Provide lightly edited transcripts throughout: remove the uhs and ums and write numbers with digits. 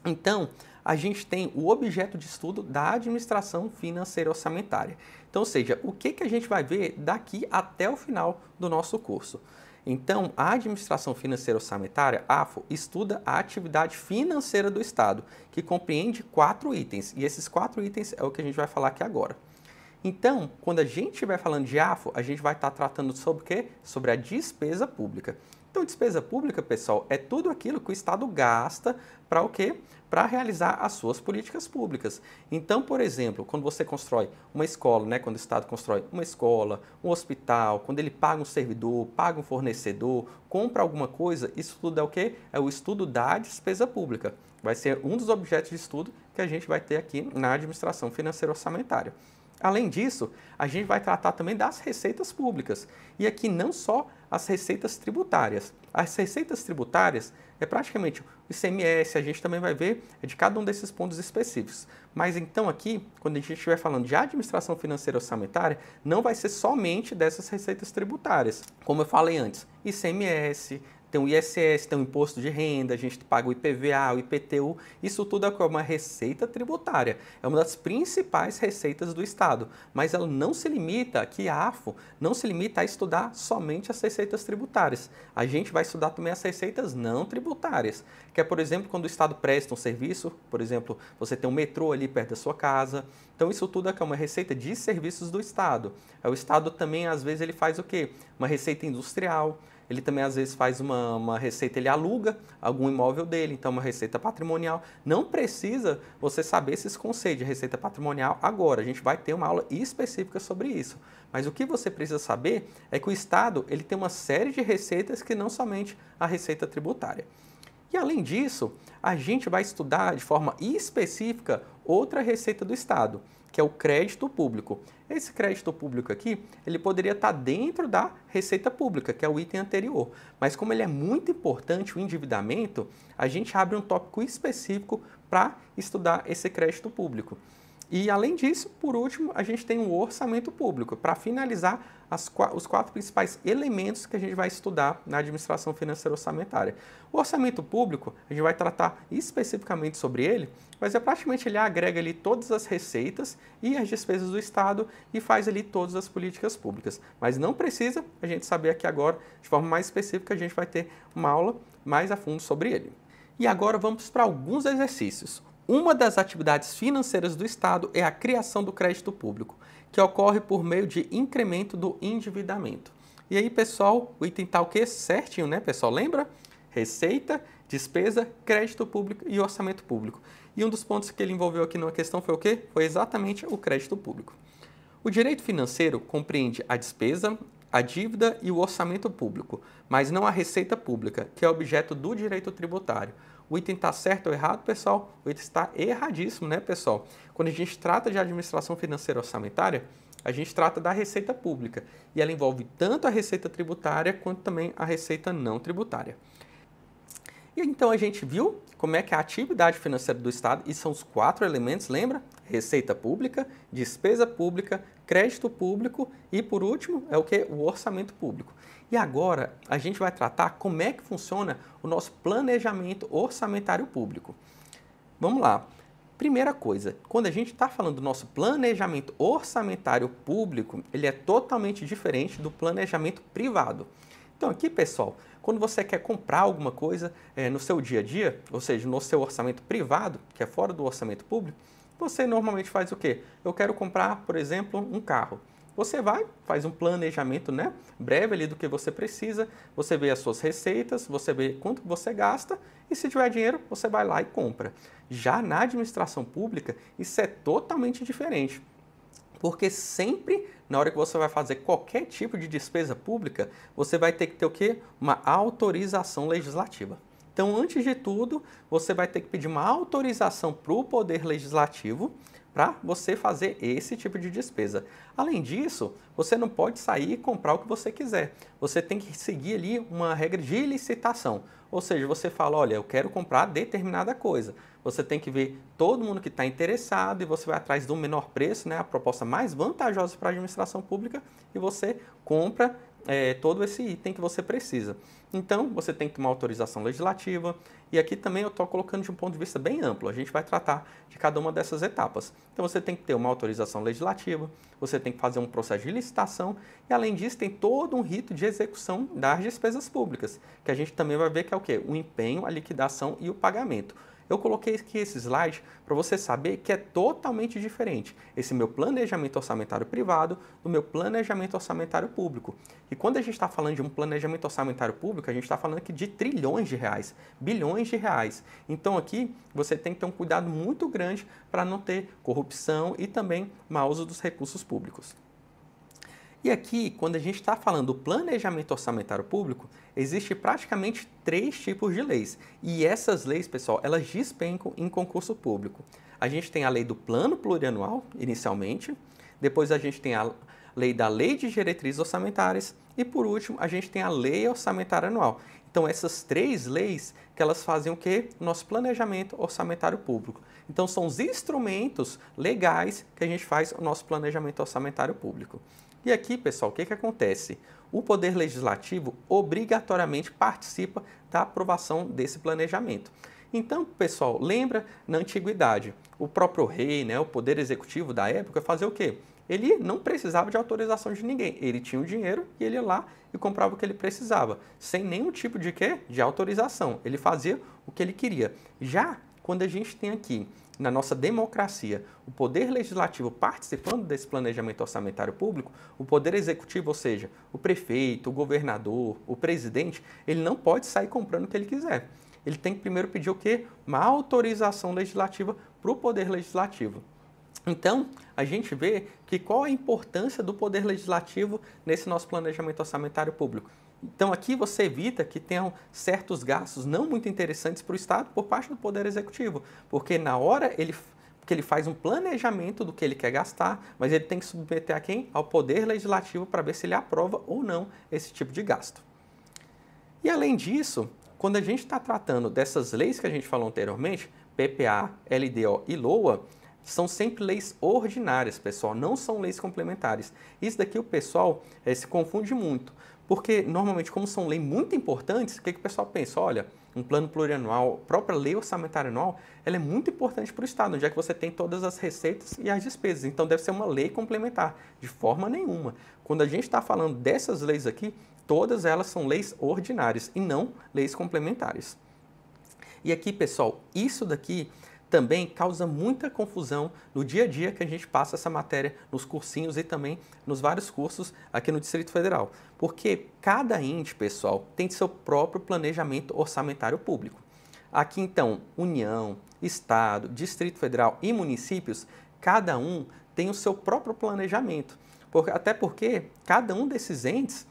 Então, a gente tem o objeto de estudo da administração financeira orçamentária. Então, ou seja, o que a gente vai ver daqui até o final do nosso curso. Então, a administração financeira orçamentária, AFO, estuda a atividade financeira do Estado, que compreende 4 itens, e esses 4 itens é o que a gente vai falar aqui agora. Então, quando a gente estiver falando de AFO, a gente vai estar tratando sobre o quê? Sobre a despesa pública. Então, despesa pública, pessoal, é tudo aquilo que o Estado gasta para o quê? Para realizar as suas políticas públicas. Então, por exemplo, quando você constrói uma escola, né? Quando o Estado constrói uma escola, um hospital, quando ele paga um servidor, paga um fornecedor, compra alguma coisa, isso tudo é o quê? É o estudo da despesa pública. Vai ser um dos objetos de estudo que a gente vai ter aqui na administração financeira orçamentária. Além disso, a gente vai tratar também das receitas públicas. E aqui não só as receitas tributárias. As receitas tributárias é praticamente o ICMS, a gente também vai ver de cada um desses pontos específicos. Mas então aqui, quando a gente estiver falando de administração financeira orçamentária, não vai ser somente dessas receitas tributárias. Como eu falei antes, ICMS, tem o ISS, tem o imposto de renda, a gente paga o IPVA, o IPTU, isso tudo é uma receita tributária, é uma das principais receitas do Estado, mas ela não se limita, aqui a AFO, não se limita a estudar somente as receitas tributárias, a gente vai estudar também as receitas não tributárias, que é, por exemplo, quando o Estado presta um serviço, por exemplo, você tem um metrô ali perto da sua casa, então isso tudo é uma receita de serviços do Estado. O Estado também, às vezes, ele faz o quê? Uma receita industrial. Ele também, às vezes, faz uma receita, ele aluga algum imóvel dele, então uma receita patrimonial. Não precisa você saber esses conceitos de receita patrimonial agora, a gente vai ter uma aula específica sobre isso. Mas o que você precisa saber é que o Estado ele tem uma série de receitas que não somente a receita tributária. E, além disso, a gente vai estudar de forma específica outra receita do Estado, que é o crédito público. Esse crédito público aqui, ele poderia estar dentro da receita pública, que é o item anterior. Mas como ele é muito importante, o endividamento, a gente abre um tópico específico para estudar esse crédito público. E, além disso, por último, a gente tem o orçamento público, para finalizar os 4 principais elementos que a gente vai estudar na administração financeira orçamentária. O orçamento público, a gente vai tratar especificamente sobre ele, mas praticamente ele agrega ali todas as receitas e as despesas do Estado e faz ali todas as políticas públicas. Mas não precisa a gente saber aqui agora, de forma mais específica, a gente vai ter uma aula mais a fundo sobre ele. E agora vamos para alguns exercícios. Uma das atividades financeiras do Estado é a criação do crédito público, que ocorre por meio de incremento do endividamento. E aí, pessoal, o item está o quê? Certinho, né, pessoal? Lembra? Receita, despesa, crédito público e orçamento público. E um dos pontos que ele envolveu aqui na questão foi o quê? Foi exatamente o crédito público. O direito financeiro compreende a despesa, a dívida e o orçamento público, mas não a receita pública, que é objeto do direito tributário. O item está certo ou errado, pessoal? O item está erradíssimo, né, pessoal? Quando a gente trata de administração financeira orçamentária, a gente trata da receita pública e ela envolve tanto a receita tributária quanto também a receita não tributária. E então a gente viu como é que é a atividade financeira do Estado, e são os 4 elementos, lembra? Receita pública, despesa pública, crédito público e, por último, é o que? O orçamento público. E agora a gente vai tratar como é que funciona o nosso planejamento orçamentário público. Vamos lá. Primeira coisa, quando a gente está falando do nosso planejamento orçamentário público, ele é totalmente diferente do planejamento privado. Então aqui, pessoal, quando você quer comprar alguma coisa no seu dia a dia, ou seja, no seu orçamento privado, que é fora do orçamento público, você normalmente faz o quê? Eu quero comprar, por exemplo, um carro. Você vai, faz um planejamento, né, breve ali do que você precisa, você vê as suas receitas, você vê quanto você gasta e se tiver dinheiro, você vai lá e compra. Já na administração pública, isso é totalmente diferente. Porque sempre, na hora que você vai fazer qualquer tipo de despesa pública, você vai ter que ter o quê? Uma autorização legislativa. Então, antes de tudo, você vai ter que pedir uma autorização para o Poder Legislativo para você fazer esse tipo de despesa. Além disso, você não pode sair e comprar o que você quiser. Você tem que seguir ali uma regra de licitação. Ou seja, você fala, olha, eu quero comprar determinada coisa. Você tem que ver todo mundo que está interessado e você vai atrás do menor preço, né, a proposta mais vantajosa para a administração pública, e você compra todo esse item que você precisa. Então, você tem que ter uma autorização legislativa, e aqui também eu estou colocando de um ponto de vista bem amplo, a gente vai tratar de cada uma dessas etapas. Então, você tem que ter uma autorização legislativa, você tem que fazer um processo de licitação, e além disso, tem todo um rito de execução das despesas públicas, que a gente também vai ver que é o quê? O empenho, a liquidação e o pagamento. Eu coloquei aqui esse slide para você saber que é totalmente diferente esse meu planejamento orçamentário privado do meu planejamento orçamentário público. E quando a gente está falando de um planejamento orçamentário público, a gente está falando aqui de trilhões de reais, bilhões de reais. Então aqui você tem que ter um cuidado muito grande para não ter corrupção e também mau uso dos recursos públicos. E aqui, quando a gente está falando do planejamento orçamentário público, existe praticamente 3 tipos de leis. E essas leis, pessoal, elas despencam em concurso público. A gente tem a lei do plano plurianual, inicialmente, depois a gente tem a lei da lei de diretrizes orçamentárias e, por último, a gente tem a lei orçamentária anual. Então, essas 3 leis que elas fazem o quê? Nosso planejamento orçamentário público. Então, são os instrumentos legais que a gente faz o nosso planejamento orçamentário público. E aqui, pessoal, o que acontece? O Poder Legislativo obrigatoriamente participa da aprovação desse planejamento. Então, pessoal, lembra na antiguidade, o próprio rei, o Poder Executivo da época, fazia o quê? Ele não precisava de autorização de ninguém. Ele tinha o dinheiro e ele ia lá e comprava o que ele precisava, sem nenhum tipo de quê? De autorização. Ele fazia o que ele queria. Já quando a gente tem aqui na nossa democracia, o Poder Legislativo participando desse planejamento orçamentário público, o Poder Executivo, ou seja, o prefeito, o governador, o presidente, ele não pode sair comprando o que ele quiser. Ele tem que primeiro pedir o quê? Uma autorização legislativa para o Poder Legislativo. Então, a gente vê que qual a importância do Poder Legislativo nesse nosso planejamento orçamentário público. Então, aqui você evita que tenham certos gastos não muito interessantes para o Estado por parte do Poder Executivo, porque na hora que ele faz um planejamento do que ele quer gastar, mas ele tem que submeter a quem? Ao Poder Legislativo para ver se ele aprova ou não esse tipo de gasto. E além disso, quando a gente está tratando dessas leis que a gente falou anteriormente, PPA, LDO e LOA, são sempre leis ordinárias, pessoal, não são leis complementares. Isso daqui o pessoal se confunde muito, porque normalmente, como são leis muito importantes, o que o pessoal pensa? Olha, um plano plurianual, a própria lei orçamentária anual, ela é muito importante para o Estado, onde é que você tem todas as receitas e as despesas. Então, deve ser uma lei complementar, de forma nenhuma. Quando a gente está falando dessas leis aqui, todas elas são leis ordinárias e não leis complementares. E aqui, pessoal, isso daqui também causa muita confusão no dia a dia que a gente passa essa matéria nos cursinhos e também nos vários cursos aqui no Distrito Federal. Porque cada ente, pessoal, tem seu próprio planejamento orçamentário público. Aqui, então, União, Estado, Distrito Federal e municípios, cada um tem o seu próprio planejamento. Até porque cada um desses entes,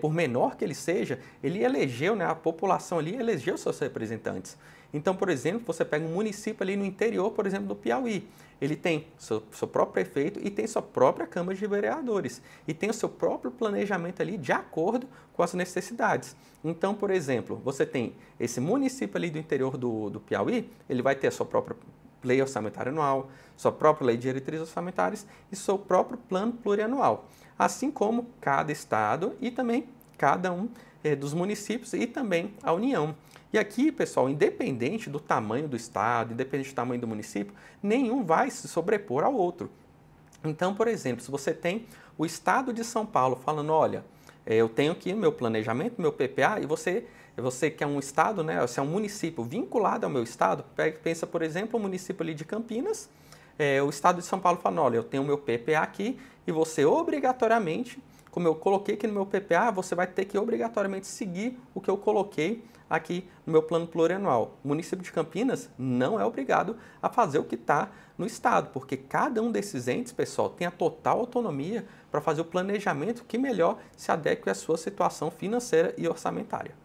por menor que ele seja, ele elegeu, a população ali elegeu seus representantes. Então, por exemplo, você pega um município ali no interior, por exemplo, do Piauí. Ele tem seu próprio prefeito e tem sua própria Câmara de Vereadores. E tem o seu próprio planejamento ali de acordo com as necessidades. Então, por exemplo, você tem esse município ali do interior do Piauí, ele vai ter a sua própria lei orçamentária anual, sua própria lei de diretrizes orçamentárias e seu próprio plano plurianual. Assim como cada estado e também cada um dos municípios e também a União. E aqui, pessoal, independente do tamanho do estado, independente do tamanho do município, nenhum vai se sobrepor ao outro. Então, por exemplo, se você tem o estado de São Paulo falando, olha, eu tenho aqui meu planejamento, meu PPA, e você que é um estado, você é um município vinculado ao meu estado, pensa, por exemplo, o município ali de Campinas, o estado de São Paulo fala, olha, eu tenho o meu PPA aqui, e você obrigatoriamente, como eu coloquei aqui no meu PPA, você vai ter que obrigatoriamente seguir o que eu coloquei aqui no meu plano plurianual. O município de Campinas não é obrigado a fazer o que está no estado, porque cada um desses entes, pessoal, tem a total autonomia para fazer o planejamento que melhor se adeque à sua situação financeira e orçamentária.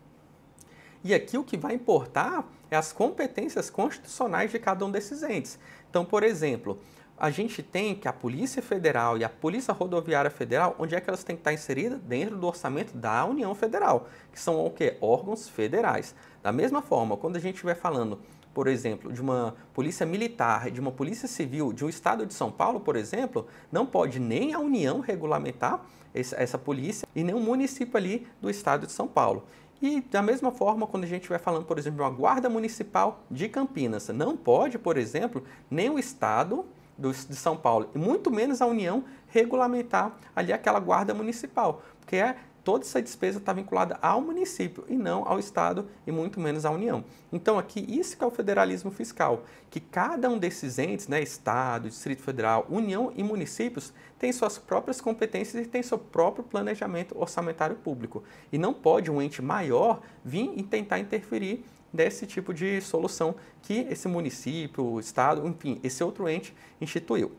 E aqui o que vai importar é as competências constitucionais de cada um desses entes. Então, por exemplo, a gente tem que a Polícia Federal e a Polícia Rodoviária Federal, onde é que elas têm que estar inseridas? Dentro do orçamento da União Federal, que são o quê? Órgãos federais. Da mesma forma, quando a gente estiver falando por exemplo, de uma polícia militar, de uma polícia civil, de um estado de São Paulo, por exemplo, não pode nem a União regulamentar essa polícia e nem o município ali do estado de São Paulo. E da mesma forma, quando a gente vai falando, por exemplo, de uma guarda municipal de Campinas, não pode, por exemplo, nem o estado de São Paulo, e muito menos a União, regulamentar ali aquela guarda municipal, porque toda essa despesa está vinculada ao município e não ao Estado e muito menos à União. Então aqui, isso que é o federalismo fiscal, que cada um desses entes, né, Estado, Distrito Federal, União e municípios, tem suas próprias competências e tem seu próprio planejamento orçamentário público. E não pode um ente maior vir e tentar interferir desse tipo de solução que esse município, o Estado, enfim, esse outro ente instituiu.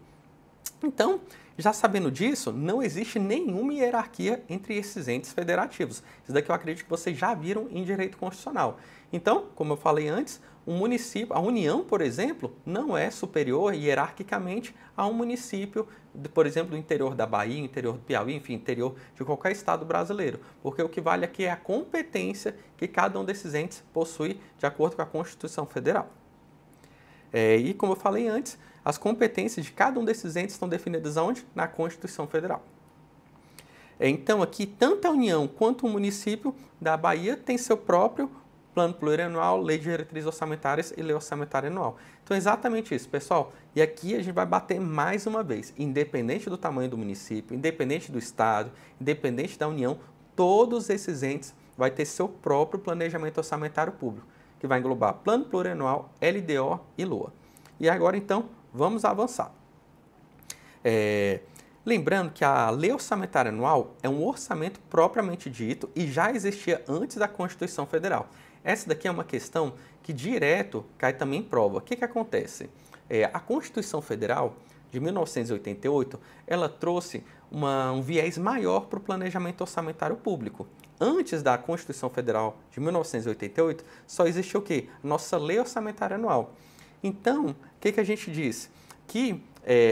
Então, já sabendo disso, não existe nenhuma hierarquia entre esses entes federativos. Isso daqui eu acredito que vocês já viram em direito constitucional. Então, como eu falei antes, um município, a União, por exemplo, não é superior hierarquicamente a um município, por exemplo, do interior da Bahia, interior do Piauí, enfim, interior de qualquer estado brasileiro. Porque o que vale aqui é a competência que cada um desses entes possui de acordo com a Constituição Federal. E como eu falei antes, as competências de cada um desses entes estão definidas aonde? Na Constituição Federal. Então aqui, tanto a União quanto o município da Bahia tem seu próprio plano plurianual, lei de diretrizes orçamentárias e lei orçamentária anual. Então é exatamente isso, pessoal. E aqui a gente vai bater mais uma vez, independente do tamanho do município, independente do estado, independente da União, todos esses entes vão ter seu próprio planejamento orçamentário público, que vai englobar plano plurianual, LDO e LOA. E agora então, vamos avançar. Lembrando que a Lei Orçamentária Anual é um orçamento propriamente dito e já existia antes da Constituição Federal. Essa daqui é uma questão que direto cai também em prova. O que acontece? A Constituição Federal de 1988, ela trouxe um viés maior para o planejamento orçamentário público. Antes da Constituição Federal de 1988, só existia o quê? Nossa Lei Orçamentária Anual. Então, o que a gente diz? Que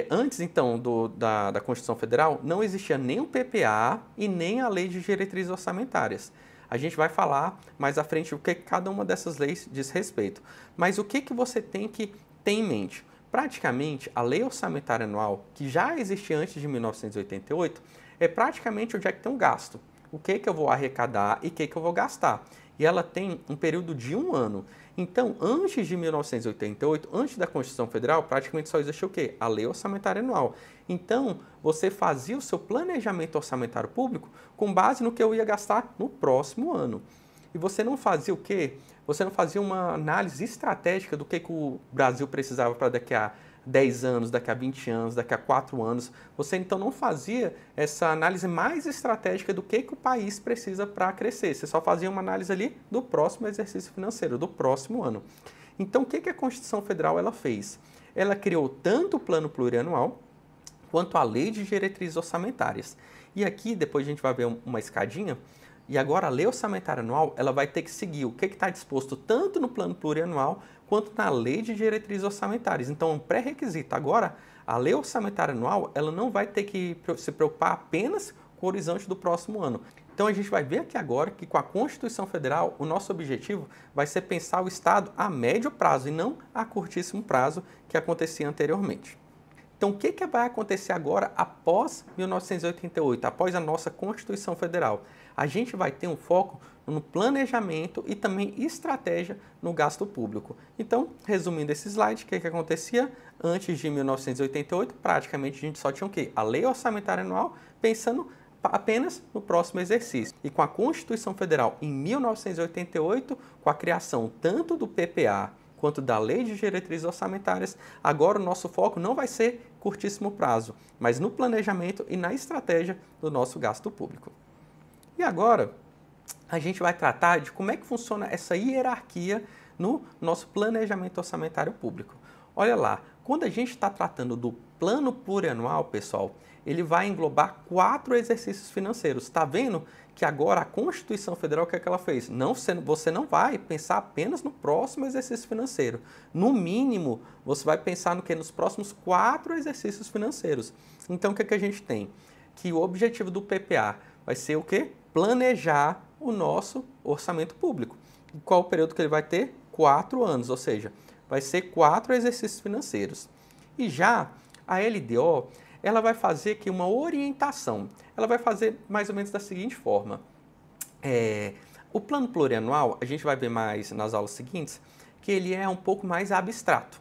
antes então da Constituição Federal não existia nem o PPA e nem a Lei de Diretrizes Orçamentárias. A gente vai falar mais à frente o que cada uma dessas leis diz respeito. Mas o que você tem que ter em mente? Praticamente, a Lei Orçamentária Anual, que já existia antes de 1988, é praticamente onde é que tem um gasto. O que eu vou arrecadar e o que eu vou gastar. E ela tem um período de 1 ano. Então, antes de 1988, antes da Constituição Federal, praticamente só existia o quê? A Lei Orçamentária Anual. Então, você fazia o seu planejamento orçamentário público com base no que eu ia gastar no próximo ano. E você não fazia o quê? Você não fazia uma análise estratégica do que o Brasil precisava para daqui a 10 anos, daqui a 20 anos, daqui a 4 anos. Você então não fazia essa análise mais estratégica do que o país precisa para crescer. Você só fazia uma análise ali do próximo exercício financeiro, do próximo ano. Então o que a Constituição Federal ela fez? Ela criou tanto o plano plurianual quanto a lei de diretrizes orçamentárias. E aqui depois a gente vai ver uma escadinha. E agora a lei orçamentária anual ela vai ter que seguir o que está disposto tanto no plano plurianual quanto na lei de diretrizes orçamentárias. Então, um pré-requisito. Agora, a lei orçamentária anual ela não vai ter que se preocupar apenas com o horizonte do próximo ano. Então, a gente vai ver aqui agora que com a Constituição Federal, o nosso objetivo vai ser pensar o Estado a médio prazo e não a curtíssimo prazo que acontecia anteriormente. Então, o que vai acontecer agora após 1988, após a nossa Constituição Federal? A gente vai ter um foco no planejamento e também estratégia no gasto público. Então, resumindo esse slide, o que acontecia? Antes de 1988, praticamente a gente só tinha o quê? A Lei Orçamentária Anual, pensando apenas no próximo exercício. E com a Constituição Federal em 1988, com a criação tanto do PPA quanto da Lei de Diretrizes Orçamentárias, agora o nosso foco não vai ser curtíssimo prazo, mas no planejamento e na estratégia do nosso gasto público. E agora, a gente vai tratar de como é que funciona essa hierarquia no nosso planejamento orçamentário público. Olha lá, quando a gente está tratando do plano plurianual, pessoal, ele vai englobar 4 exercícios financeiros. Está vendo que agora a Constituição Federal, o que é que ela fez? Você não vai pensar apenas no próximo exercício financeiro. No mínimo, você vai pensar no quê? Nos próximos 4 exercícios financeiros. Então, o que é que a gente tem? Que o objetivo do PPA vai ser o quê? Planejar o nosso orçamento público. E qual o período que ele vai ter? 4 anos, ou seja, vai ser 4 exercícios financeiros. E já a LDO, ela vai fazer aqui uma orientação. Ela vai fazer mais ou menos da seguinte forma. O plano plurianual, a gente vai ver mais nas aulas seguintes, que ele é um pouco mais abstrato.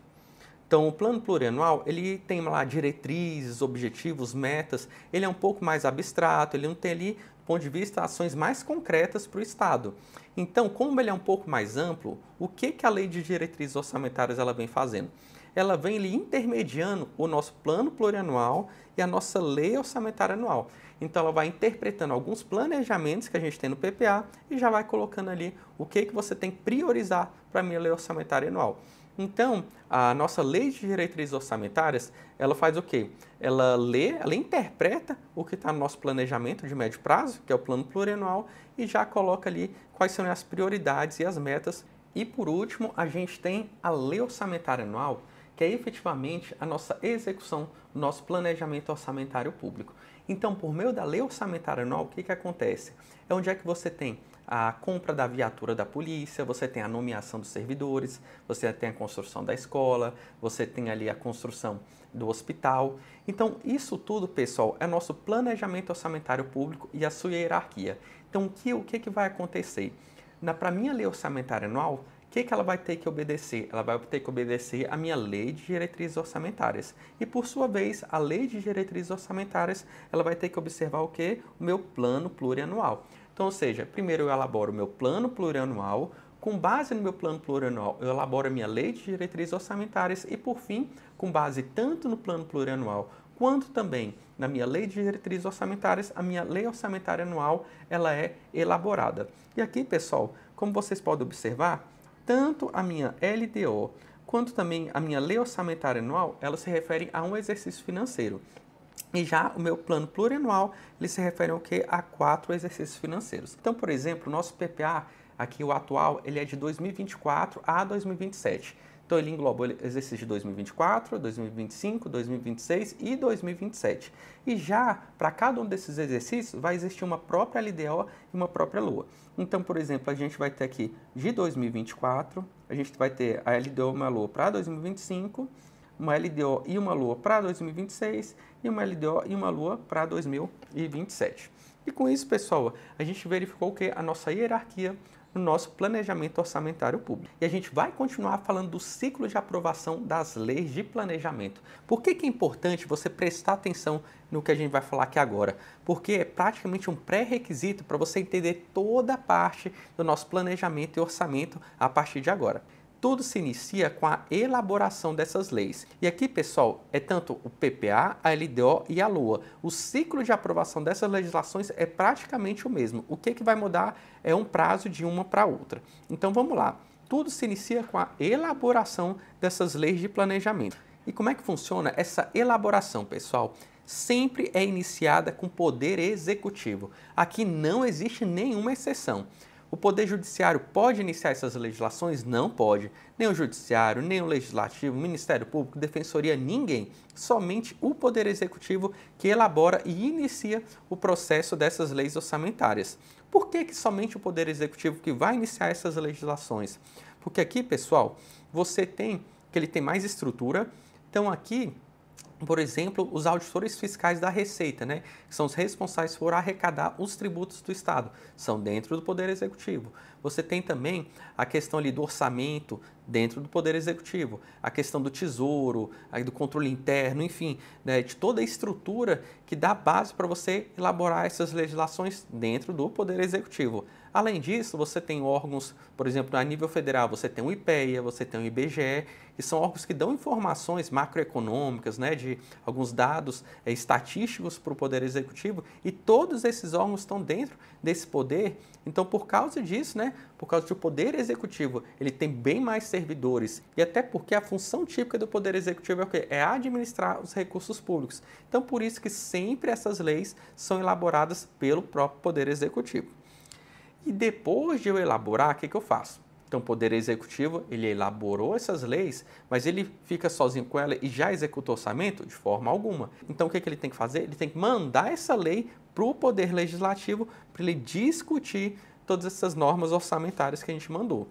Então, o plano plurianual, ele tem lá diretrizes, objetivos, metas, ele é um pouco mais abstrato, ele não tem ali, do ponto de vista, ações mais concretas para o Estado. Então, como ele é um pouco mais amplo, o que a Lei de Diretrizes Orçamentárias ela vem fazendo? Ela vem ali intermediando o nosso plano plurianual e a nossa lei orçamentária anual. Então, ela vai interpretando alguns planejamentos que a gente tem no PPA e já vai colocando ali o que você tem que priorizar para a minha lei orçamentária anual. Então, a nossa lei de diretrizes orçamentárias, ela faz o quê? Ela interpreta o que está no nosso planejamento de médio prazo, que é o plano plurianual, e já coloca ali quais são as prioridades e as metas. E, por último, a gente tem a lei orçamentária anual, que é efetivamente a nossa execução do nosso planejamento orçamentário público. Então, por meio da lei orçamentária anual, o que acontece? É onde é que você tem a compra da viatura da polícia, você tem a nomeação dos servidores, você tem a construção da escola, você tem ali a construção do hospital. Então, isso tudo, pessoal, é nosso planejamento orçamentário público e a sua hierarquia. Então, o que vai acontecer? Para a minha lei orçamentária anual, o que ela vai ter que obedecer? Ela vai ter que obedecer à minha lei de diretrizes orçamentárias. E, por sua vez, a lei de diretrizes orçamentárias, ela vai ter que observar o quê? O meu plano plurianual. Então, ou seja, primeiro eu elaboro o meu plano plurianual, com base no meu plano plurianual, eu elaboro a minha lei de diretrizes orçamentárias e, por fim, com base tanto no plano plurianual quanto também na minha lei de diretrizes orçamentárias, a minha lei orçamentária anual, ela é elaborada. E aqui, pessoal, como vocês podem observar, tanto a minha LDO quanto também a minha lei orçamentária anual, elas se referem a um exercício financeiro. E já o meu plano plurianual, ele se refere ao quê? A 4 exercícios financeiros. Então, por exemplo, o nosso PPA, aqui o atual, ele é de 2024 a 2027. Então, ele engloba o exercício de 2024, 2025, 2026 e 2027. E já, para cada um desses exercícios, vai existir uma própria LDO e uma própria LOA. Então, por exemplo, a gente vai ter aqui de 2024, a gente vai ter a LDO e uma LOA para 2025, uma LDO e uma LOA para 2026 e uma LDO e uma LOA para 2027. E com isso, pessoal, a gente verificou que a nossa hierarquia no nosso planejamento orçamentário público. E a gente vai continuar falando do ciclo de aprovação das leis de planejamento. Por que é importante você prestar atenção no que a gente vai falar aqui agora? Porque é praticamente um pré-requisito para você entender toda a parte do nosso planejamento e orçamento a partir de agora. Tudo se inicia com a elaboração dessas leis. E aqui, pessoal, é tanto o PPA, a LDO e a LOA. O ciclo de aprovação dessas legislações é praticamente o mesmo. O que vai mudar é um prazo de uma para outra. Então, vamos lá. Tudo se inicia com a elaboração dessas leis de planejamento. E como é que funciona essa elaboração, pessoal? Sempre é iniciada com o Poder Executivo. Aqui não existe nenhuma exceção. O Poder Judiciário pode iniciar essas legislações? Não pode. Nem o Judiciário, nem o Legislativo, Ministério Público, Defensoria, ninguém. Somente o Poder Executivo que elabora e inicia o processo dessas leis orçamentárias. Por que somente o Poder Executivo que vai iniciar essas legislações? Porque aqui, pessoal, ele tem mais estrutura. Então aqui, por exemplo, os auditores fiscais da Receita, que são os responsáveis por arrecadar os tributos do Estado, são dentro do Poder Executivo. Você tem também a questão ali do orçamento dentro do Poder Executivo, a questão do Tesouro, do controle interno, enfim, de toda a estrutura que dá base para você elaborar essas legislações dentro do Poder Executivo. Além disso, você tem órgãos, por exemplo, a nível federal, você tem o IPEA, você tem o IBGE, que são órgãos que dão informações macroeconômicas, de alguns dados estatísticos para o Poder Executivo, e todos esses órgãos estão dentro desse poder. Então, por causa disso, por causa do Poder Executivo, ele tem bem mais servidores, e até porque a função típica do Poder Executivo é o quê? É administrar os recursos públicos. Então, por isso que sempre essas leis são elaboradas pelo próprio Poder Executivo. E depois de eu elaborar, o que eu faço? Então, o Poder Executivo, ele elaborou essas leis, mas ele fica sozinho com ela e já executa o orçamento? De forma alguma. Então, o que ele tem que fazer? Ele tem que mandar essa lei para o Poder Legislativo para ele discutir todas essas normas orçamentárias que a gente mandou.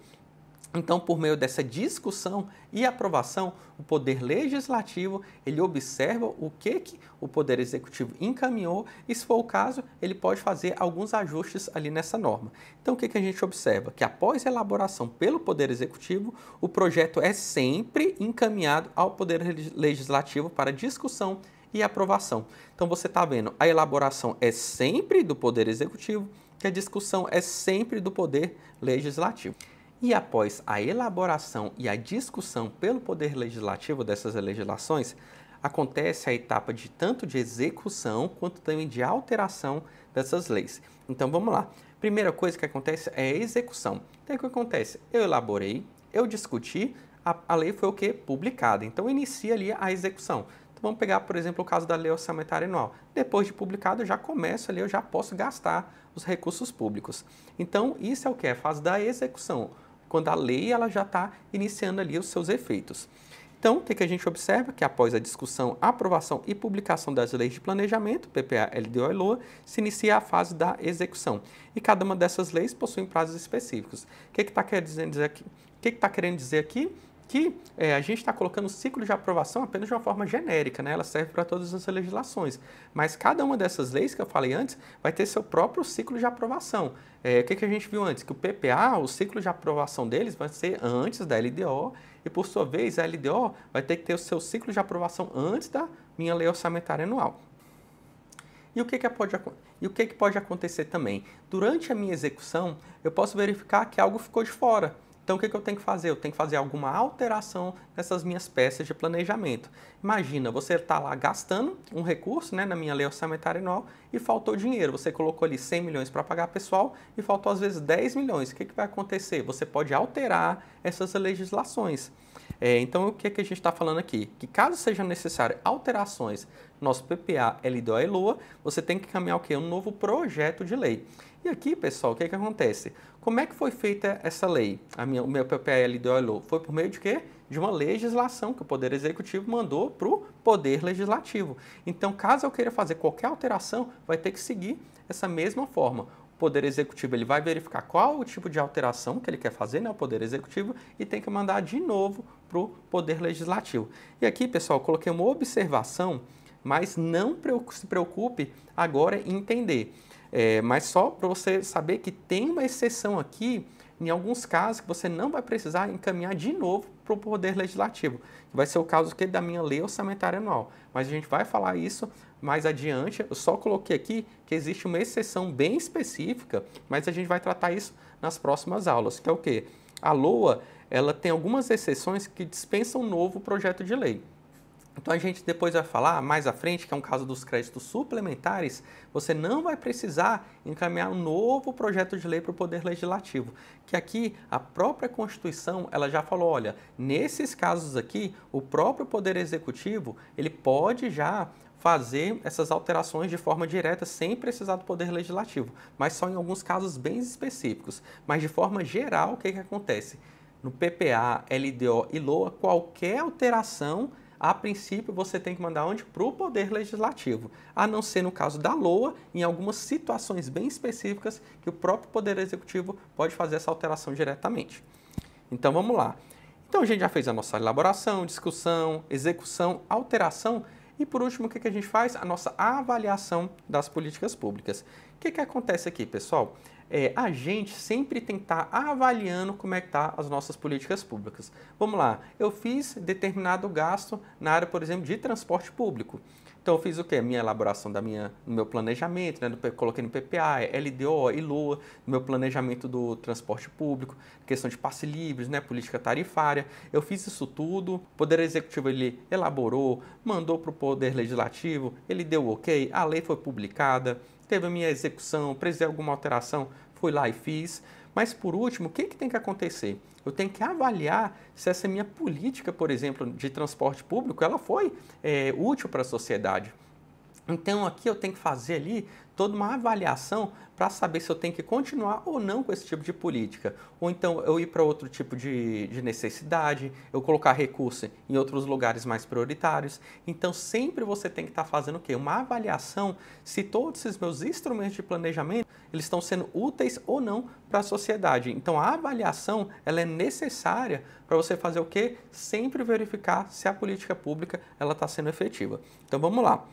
Então, por meio dessa discussão e aprovação, o Poder Legislativo, ele observa o que o Poder Executivo encaminhou e, se for o caso, ele pode fazer alguns ajustes ali nessa norma. Então, o que a gente observa? Que após a elaboração pelo Poder Executivo, o projeto é sempre encaminhado ao Poder Legislativo para discussão e aprovação. Então, você está vendo, a elaboração é sempre do Poder Executivo, que a discussão é sempre do Poder Legislativo. E após a elaboração e a discussão pelo Poder Legislativo dessas legislações, acontece a etapa de tanto de execução quanto também de alteração dessas leis. Então vamos lá. Primeira coisa que acontece é a execução. Então o que acontece? Eu elaborei, eu discuti, a lei foi o quê? Publicada. Então inicia ali a execução. Então vamos pegar, por exemplo, o caso da Lei Orçamentária Anual. Depois de publicado, eu já começo ali, eu já posso gastar os recursos públicos. Então isso é o que? É a fase da execução, quando a lei ela já está iniciando ali os seus efeitos. Então, o que a gente observa? Que após a discussão, aprovação e publicação das leis de planejamento, PPA, LDO e LOA, se inicia a fase da execução. E cada uma dessas leis possui prazos específicos. O que está querendo dizer aqui? Que a gente está colocando o ciclo de aprovação apenas de uma forma genérica, né? Ela serve para todas as legislações. Mas cada uma dessas leis que eu falei antes vai ter seu próprio ciclo de aprovação. O que a gente viu antes? Que o PPA, o ciclo de aprovação deles vai ser antes da LDO e, por sua vez, a LDO vai ter que ter o seu ciclo de aprovação antes da minha lei orçamentária anual. E o que pode acontecer também? Durante a minha execução, eu posso verificar que algo ficou de fora. Então, o que eu tenho que fazer? Eu tenho que fazer alguma alteração nessas minhas peças de planejamento. Imagina, você está lá gastando um recurso, né, na minha lei orçamentária anual e faltou dinheiro. Você colocou ali 100 milhões para pagar pessoal e faltou, às vezes, 10 milhões. O que vai acontecer? Você pode alterar essas legislações. Então, o que a gente está falando aqui? Que caso seja necessário alterações no nosso PPA, LDO e LOA, você tem que caminhar o quê? Um novo projeto de lei. E aqui, pessoal, o que acontece? Como é que foi feita essa lei? O meu PPA, LDO e LOA? Foi por meio de quê? De uma legislação que o Poder Executivo mandou para o Poder Legislativo. Então, caso eu queira fazer qualquer alteração, vai ter que seguir essa mesma forma. O Poder Executivo ele vai verificar qual o tipo de alteração que ele quer fazer, né, o Poder Executivo, e tem que mandar de novo para o Poder Legislativo. E aqui, pessoal, eu coloquei uma observação, mas não se preocupe agora em entender. Mas só para você saber que tem uma exceção aqui, em alguns casos, que você não vai precisar encaminhar de novo para o Poder Legislativo. Que vai ser o caso da minha lei orçamentária anual. Mas a gente vai falar isso mais adiante. Eu só coloquei aqui que existe uma exceção bem específica, mas a gente vai tratar isso nas próximas aulas, que é o quê? A LOA, ela tem algumas exceções que dispensam um novo projeto de lei. Então, a gente depois vai falar mais à frente, que é um caso dos créditos suplementares, você não vai precisar encaminhar um novo projeto de lei para o Poder Legislativo. Que aqui, a própria Constituição, ela já falou, olha, nesses casos aqui, o próprio Poder Executivo, ele pode já fazer essas alterações de forma direta sem precisar do Poder Legislativo, mas só em alguns casos bem específicos. Mas, de forma geral, o que acontece? No PPA, LDO e LOA, qualquer alteração, a princípio, você tem que mandar onde? Para o Poder Legislativo, a não ser no caso da LOA, em algumas situações bem específicas que o próprio Poder Executivo pode fazer essa alteração diretamente. Então, vamos lá. Então, a gente já fez a nossa elaboração, discussão, execução, alteração e, por último, o que a gente faz? A nossa avaliação das políticas públicas. O que acontece aqui, pessoal? A gente sempre tem que estar avaliando como é que estão as nossas políticas públicas. Vamos lá, eu fiz determinado gasto na área, por exemplo, de transporte público. Então, eu fiz o quê? Minha elaboração do meu planejamento, né? Coloquei no PPA, LDO e LOA, no meu planejamento do transporte público, questão de passe livres, né? Política tarifária. Eu fiz isso tudo, o Poder Executivo ele elaborou, mandou para o Poder Legislativo, ele deu ok, a lei foi publicada, teve a minha execução, precisei de alguma alteração, fui lá e fiz. Mas, por último, o que tem que acontecer? Eu tenho que avaliar se essa minha política, por exemplo, de transporte público, ela foi útil para a sociedade. Então aqui eu tenho que fazer ali toda uma avaliação para saber se eu tenho que continuar ou não com esse tipo de política. Ou então eu ir para outro tipo de necessidade, eu colocar recurso em outros lugares mais prioritários. Então sempre você tem que estar fazendo o quê? Uma avaliação se todos esses meus instrumentos de planejamento eles estão sendo úteis ou não para a sociedade. Então a avaliação ela é necessária para você fazer o quê? Sempre verificar se a política pública ela está sendo efetiva. Então vamos lá.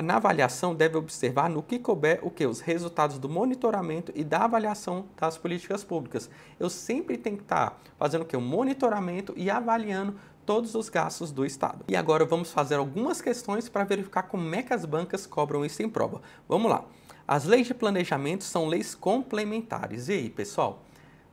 Na avaliação, deve observar no que couber o que? Os resultados do monitoramento e da avaliação das políticas públicas. Eu sempre tenho que estar fazendo o que? Um monitoramento e avaliando todos os gastos do Estado. E agora vamos fazer algumas questões para verificar como é que as bancas cobram isso em prova. Vamos lá. As leis de planejamento são leis complementares. E aí, pessoal?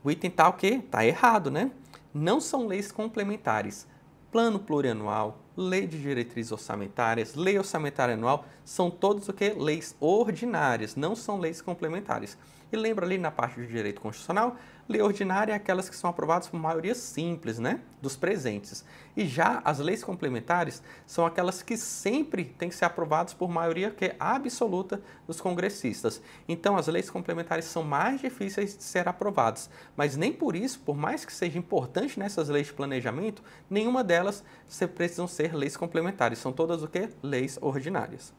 O item tá o quê? Tá errado, né? Não são leis complementares. Plano plurianual, lei de diretrizes orçamentárias, lei orçamentária anual, são todos o que? Leis ordinárias, não são leis complementares. E lembra ali na parte do direito constitucional, lei ordinária é aquelas que são aprovadas por maioria simples, né? Dos presentes. E já as leis complementares são aquelas que sempre têm que ser aprovadas por maioria que é absoluta dos congressistas. Então as leis complementares são mais difíceis de ser aprovadas, mas nem por isso, por mais que seja importante nessas leis de planejamento, nenhuma delas precisam ser leis complementares, são todas o que? Leis ordinárias.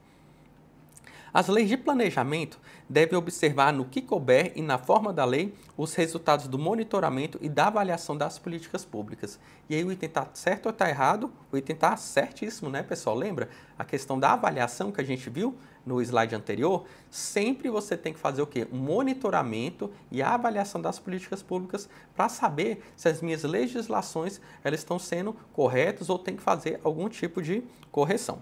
As leis de planejamento devem observar no que couber e na forma da lei os resultados do monitoramento e da avaliação das políticas públicas. E aí o item está certo ou está errado? O item está certíssimo, né, pessoal? Lembra a questão da avaliação que a gente viu no slide anterior? Sempre você tem que fazer o quê? Um monitoramento e a avaliação das políticas públicas para saber se as minhas legislações elas estão sendo corretas ou tem que fazer algum tipo de correção.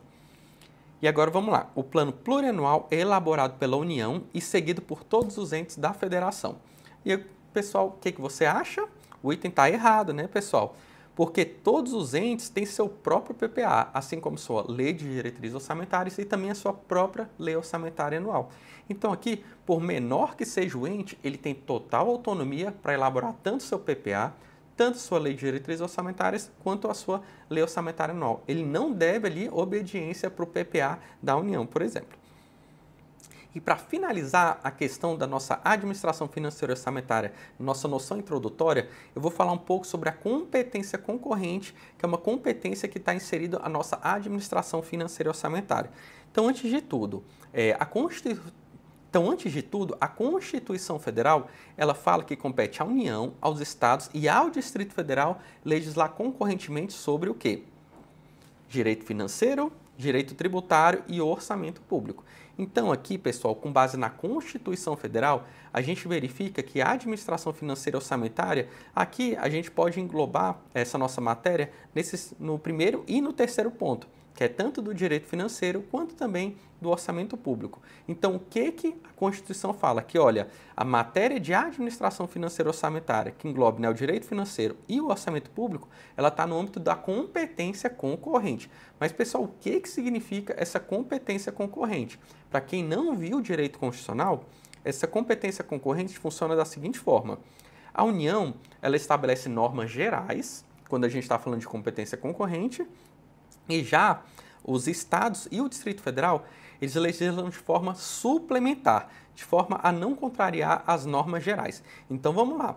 E agora vamos lá. O plano plurianual é elaborado pela União e seguido por todos os entes da federação. E aí, pessoal, o que você acha? O item está errado, né, pessoal? Porque todos os entes têm seu próprio PPA, assim como sua lei de diretrizes orçamentárias e também a sua própria lei orçamentária anual. Então aqui, por menor que seja o ente, ele tem total autonomia para elaborar tanto seu PPA, tanto sua lei de diretrizes orçamentárias quanto a sua lei orçamentária anual. Ele não deve ali obediência para o PPA da União, por exemplo. E para finalizar a questão da nossa administração financeira e orçamentária, nossa noção introdutória, eu vou falar um pouco sobre a competência concorrente, que é uma competência que está inserida na nossa administração financeira e orçamentária. Então, antes de tudo, a Constituição Federal, ela fala que compete à União, aos Estados e ao Distrito Federal legislar concorrentemente sobre o quê? Direito financeiro, direito tributário e orçamento público. Então aqui, pessoal, com base na Constituição Federal, a gente verifica que a administração financeira e orçamentária, aqui a gente pode englobar essa nossa matéria no primeiro e no terceiro ponto, que é tanto do direito financeiro quanto também do orçamento público. Então, o que a Constituição fala? Que, olha, a matéria de administração financeira e orçamentária, que engloba, né, o direito financeiro e o orçamento público, ela está no âmbito da competência concorrente. Mas, pessoal, o que significa essa competência concorrente? Para quem não viu o direito constitucional, essa competência concorrente funciona da seguinte forma. A União, ela estabelece normas gerais, quando a gente está falando de competência concorrente, e já os estados e o Distrito Federal, eles legislam de forma suplementar, de forma a não contrariar as normas gerais. Então vamos lá,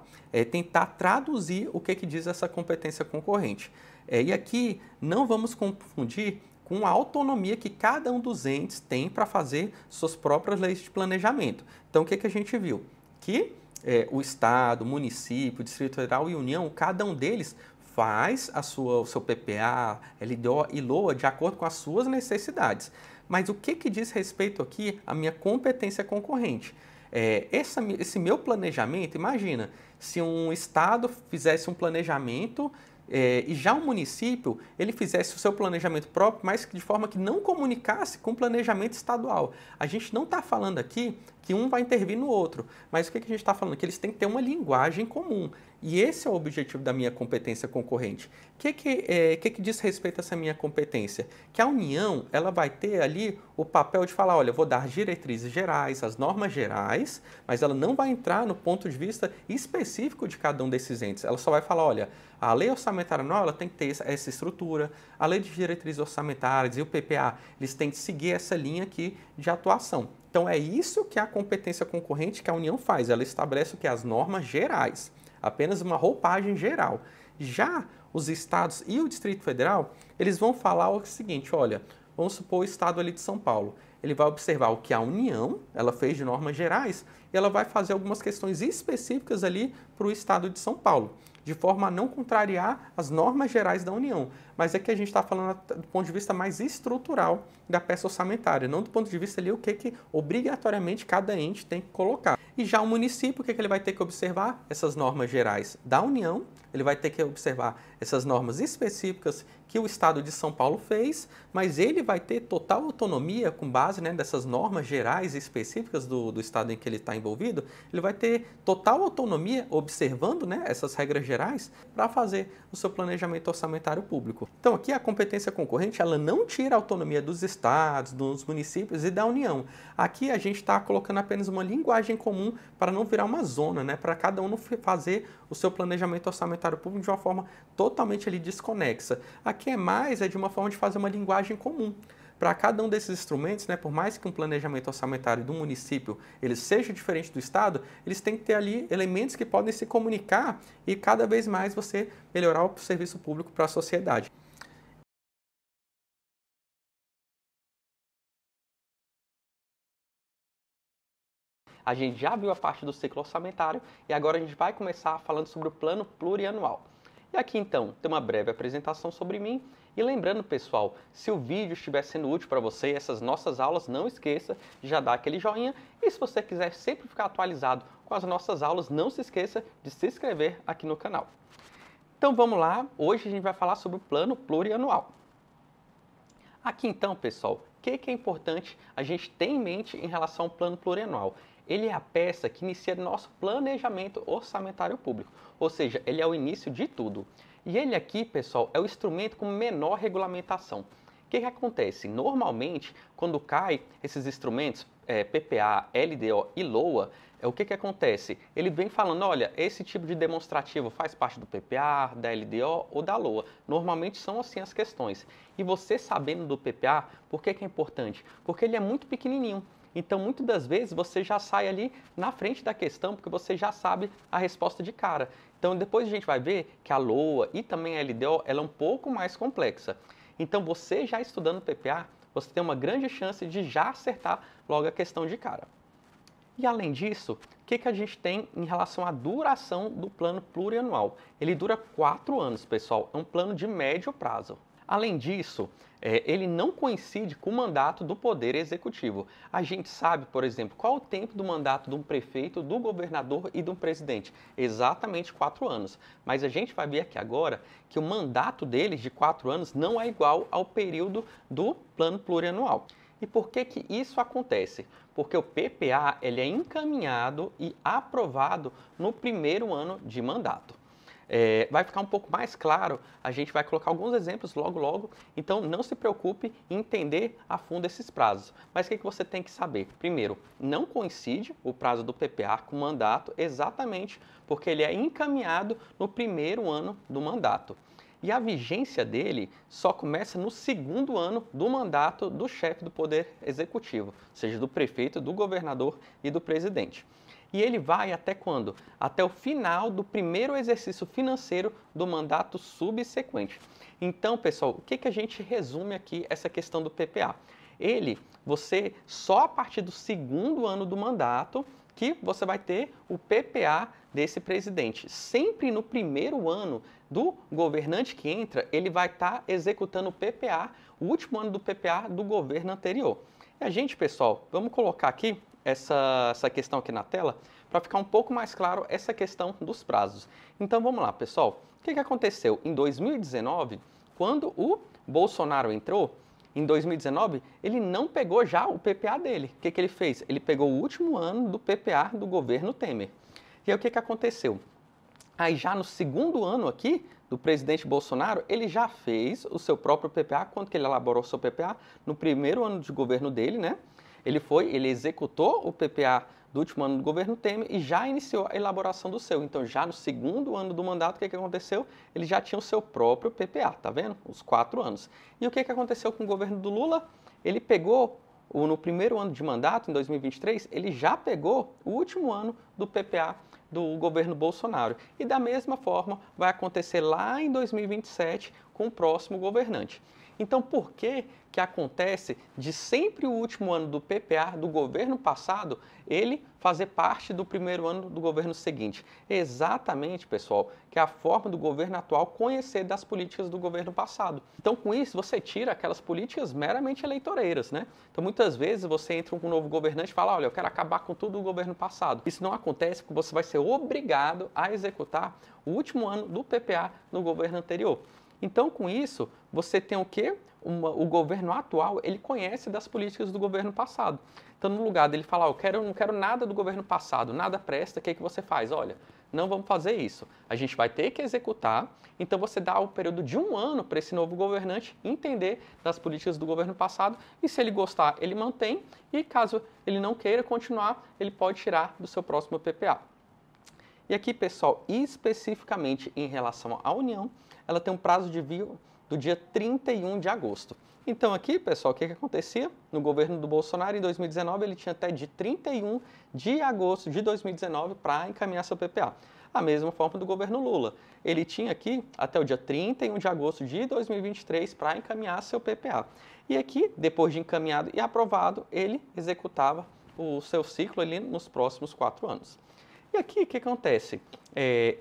tentar traduzir o que diz essa competência concorrente. E aqui não vamos confundir com a autonomia que cada um dos entes tem para fazer suas próprias leis de planejamento. Então o que a gente viu? Que o Estado, o município, o Distrito Federal e a União, cada um deles faz o seu PPA, LDO e LOA de acordo com as suas necessidades. Mas o que diz respeito aqui à minha competência concorrente? Esse meu planejamento, imagina, se um estado fizesse um planejamento e já um município, ele fizesse o seu planejamento próprio, mas de forma que não comunicasse com o planejamento estadual. A gente não está falando aqui que um vai intervir no outro, mas o que a gente está falando? Que eles têm que ter uma linguagem comum. E esse é o objetivo da minha competência concorrente. O que diz respeito a essa minha competência? Que a União ela vai ter ali o papel de falar, olha, eu vou dar diretrizes gerais, as normas gerais, mas ela não vai entrar no ponto de vista específico de cada um desses entes. Ela só vai falar, olha, a lei orçamentária anual ela tem que ter essa estrutura, a lei de diretrizes orçamentárias e o PPA, eles têm que seguir essa linha aqui de atuação. Então é isso que a competência concorrente que a União faz, ela estabelece o que? As normas gerais, apenas uma roupagem geral. Já os estados e o Distrito Federal, eles vão falar o seguinte, olha, vamos supor o estado ali de São Paulo, ele vai observar o que a União, ela fez de normas gerais, e ela vai fazer algumas questões específicas ali para o estado de São Paulo, de forma a não contrariar as normas gerais da União. Mas é que a gente está falando do ponto de vista mais estrutural da peça orçamentária, não do ponto de vista ali o que obrigatoriamente cada ente tem que colocar. E já o município, o que ele vai ter que observar? Essas normas gerais da União, ele vai ter que observar essas normas específicas que o Estado de São Paulo fez, mas ele vai ter total autonomia com base dessas normas gerais específicas do Estado em que ele está envolvido, ele vai ter total autonomia observando essas regras gerais para fazer o seu planejamento orçamentário público. Então aqui a competência concorrente ela não tira a autonomia dos estados, dos municípios e da União. Aqui a gente está colocando apenas uma linguagem comum para não virar uma zona, para cada um fazer o seu planejamento orçamentário público de uma forma totalmente ali desconexa. Aqui é de uma forma de fazer uma linguagem comum. Para cada um desses instrumentos, por mais que um planejamento orçamentário do município ele seja diferente do estado, eles têm que ter ali elementos que podem se comunicar e cada vez mais você melhorar o serviço público para a sociedade. A gente já viu a parte do ciclo orçamentário e agora a gente vai começar falando sobre o plano plurianual. E aqui então tem uma breve apresentação sobre mim. E lembrando, pessoal, se o vídeo estiver sendo útil para você, essas nossas aulas, não esqueça de já dar aquele joinha. E se você quiser sempre ficar atualizado com as nossas aulas, não se esqueça de se inscrever aqui no canal. Então vamos lá, hoje a gente vai falar sobre o plano plurianual. Aqui então, pessoal, o que é importante a gente ter em mente em relação ao plano plurianual? Ele é a peça que inicia nosso planejamento orçamentário público, ou seja, ele é o início de tudo. E ele aqui, pessoal, é o instrumento com menor regulamentação. O que acontece? Normalmente, quando cai esses instrumentos, PPA, LDO e LOA, o que acontece? Ele vem falando, olha, esse tipo de demonstrativo faz parte do PPA, da LDO ou da LOA. Normalmente são assim as questões. E você sabendo do PPA, por que é importante? Porque ele é muito pequenininho. Então, muitas das vezes, você já sai ali na frente da questão, porque você já sabe a resposta de cara. Então, depois a gente vai ver que a LOA e também a LDO, ela é um pouco mais complexa. Então, você já estudando PPA, você tem uma grande chance de já acertar logo a questão de cara. E além disso, o que a gente tem em relação à duração do plano plurianual? Ele dura 4 anos, pessoal, é um plano de médio prazo. Além disso, ele não coincide com o mandato do Poder Executivo. A gente sabe, por exemplo, qual o tempo do mandato de um prefeito, do governador e de um presidente? Exatamente 4 anos. Mas a gente vai ver aqui agora que o mandato deles de 4 anos não é igual ao período do plano plurianual. E por que isso acontece? Porque o PPA ele é encaminhado e aprovado no primeiro ano de mandato. Vai ficar um pouco mais claro, a gente vai colocar alguns exemplos logo, então não se preocupe em entender a fundo esses prazos. Mas o que você tem que saber? Primeiro, não coincide o prazo do PPA com o mandato exatamente porque ele é encaminhado no primeiro ano do mandato. E a vigência dele só começa no segundo ano do mandato do chefe do Poder Executivo, seja do prefeito, do governador e do presidente. E ele vai até quando? Até o final do primeiro exercício financeiro do mandato subsequente. Então, pessoal, o que a gente resume aqui essa questão do PPA? Você só a partir do segundo ano do mandato que você vai ter o PPA desse presidente. Sempre no primeiro ano do governante que entra, ele vai estar executando o PPA, o último ano do PPA do governo anterior. E a gente, pessoal, vamos colocar aqui essa questão aqui na tela para ficar um pouco mais claro essa questão dos prazos. Então vamos lá, pessoal. O que aconteceu? Em 2019, quando o Bolsonaro entrou, em 2019, ele não pegou já o PPA dele. O que ele fez? Ele pegou o último ano do PPA do governo Temer. E aí o que aconteceu? Aí já no segundo ano aqui do presidente Bolsonaro, ele já fez o seu próprio PPA. Quando que ele elaborou o seu PPA? No primeiro ano de governo dele, né? Ele executou o PPA do último ano do governo Temer e já iniciou a elaboração do seu. Então, já no segundo ano do mandato, o que aconteceu? Ele já tinha o seu próprio PPA, tá vendo? Os 4 anos. E o que aconteceu com o governo do Lula? Ele pegou, no primeiro ano de mandato, em 2023, ele já pegou o último ano do PPA do governo Bolsonaro. E da mesma forma vai acontecer lá em 2027 com o próximo governante. Então, por que que acontece de sempre o último ano do PPA do governo passado ele fazer parte do primeiro ano do governo seguinte? Exatamente, pessoal, que é a forma do governo atual conhecer das políticas do governo passado. Então, com isso, você tira aquelas políticas meramente eleitoreiras, né? Então, muitas vezes você entra com um novo governante e fala, olha, eu quero acabar com tudo do governo passado. Isso não acontece porque você vai ser obrigado a executar o último ano do PPA no governo anterior. Então, com isso, você tem o quê? O governo atual, ele conhece das políticas do governo passado. Então, no lugar dele falar, eu não quero nada do governo passado, nada presta, o que você faz? Olha, não vamos fazer isso. A gente vai ter que executar, então você dá o período de 1 ano para esse novo governante entender das políticas do governo passado e se ele gostar, ele mantém e caso ele não queira continuar, ele pode tirar do seu próximo PPA. E aqui, pessoal, especificamente em relação à União, ela tem um prazo de envio do dia 31 de agosto. Então aqui, pessoal, o que acontecia? No governo do Bolsonaro, em 2019, ele tinha até de 31 de agosto de 2019 para encaminhar seu PPA. A mesma forma do governo Lula. Ele tinha aqui até o dia 31 de agosto de 2023 para encaminhar seu PPA. E aqui, depois de encaminhado e aprovado, ele executava o seu ciclo ali nos próximos 4 anos. E aqui, o que acontece?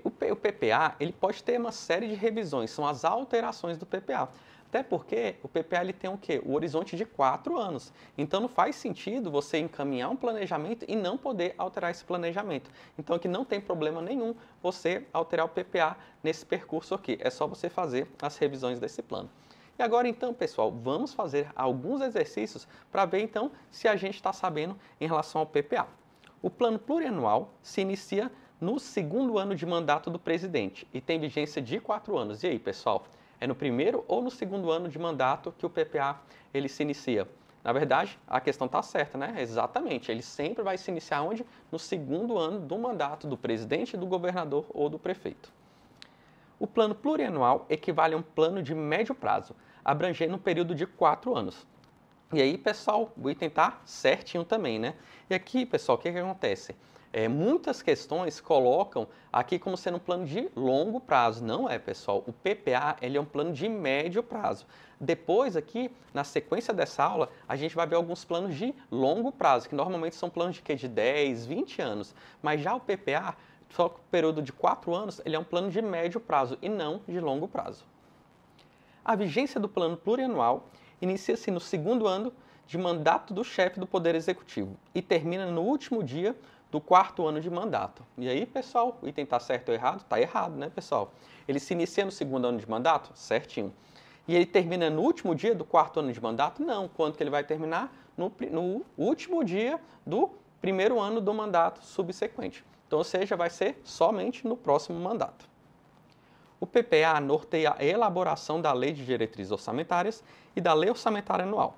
O PPA ele pode ter uma série de revisões, são as alterações do PPA. Até porque o PPA ele tem o quê? O horizonte de 4 anos. Então, não faz sentido você encaminhar um planejamento e não poder alterar esse planejamento. Então, aqui não tem problema nenhum você alterar o PPA nesse percurso aqui. É só você fazer as revisões desse plano. E agora, então, pessoal, vamos fazer alguns exercícios para ver, então, se a gente está sabendo em relação ao PPA. O plano plurianual se inicia no segundo ano de mandato do presidente e tem vigência de 4 anos. E aí, pessoal, é no primeiro ou no segundo ano de mandato que o PPA ele se inicia? Na verdade, a questão está certa, né? Exatamente, ele sempre vai se iniciar onde? No segundo ano do mandato do presidente, do governador ou do prefeito. O plano plurianual equivale a um plano de médio prazo, abrangendo um período de 4 anos. E aí, pessoal, o item está certinho também, né? E aqui, pessoal, o que acontece? Muitas questões colocam aqui como sendo um plano de longo prazo. Não é, pessoal. O PPA ele é um plano de médio prazo. Depois, aqui, na sequência dessa aula, a gente vai ver alguns planos de longo prazo, que normalmente são planos de quê? De 10, 20 anos. Mas já o PPA, só que o período de 4 anos, ele é um plano de médio prazo e não de longo prazo. A vigência do plano plurianual inicia-se no segundo ano de mandato do chefe do Poder Executivo e termina no último dia do 4º ano de mandato. E aí, pessoal, o item está certo ou errado? Está errado, né, pessoal? Ele se inicia no segundo ano de mandato? Certinho. E ele termina no último dia do 4º ano de mandato? Não. Quando que ele vai terminar? No último dia do 1º ano do mandato subsequente. Então, ou seja, vai ser somente no próximo mandato. O PPA norteia a elaboração da Lei de Diretrizes Orçamentárias e da Lei Orçamentária Anual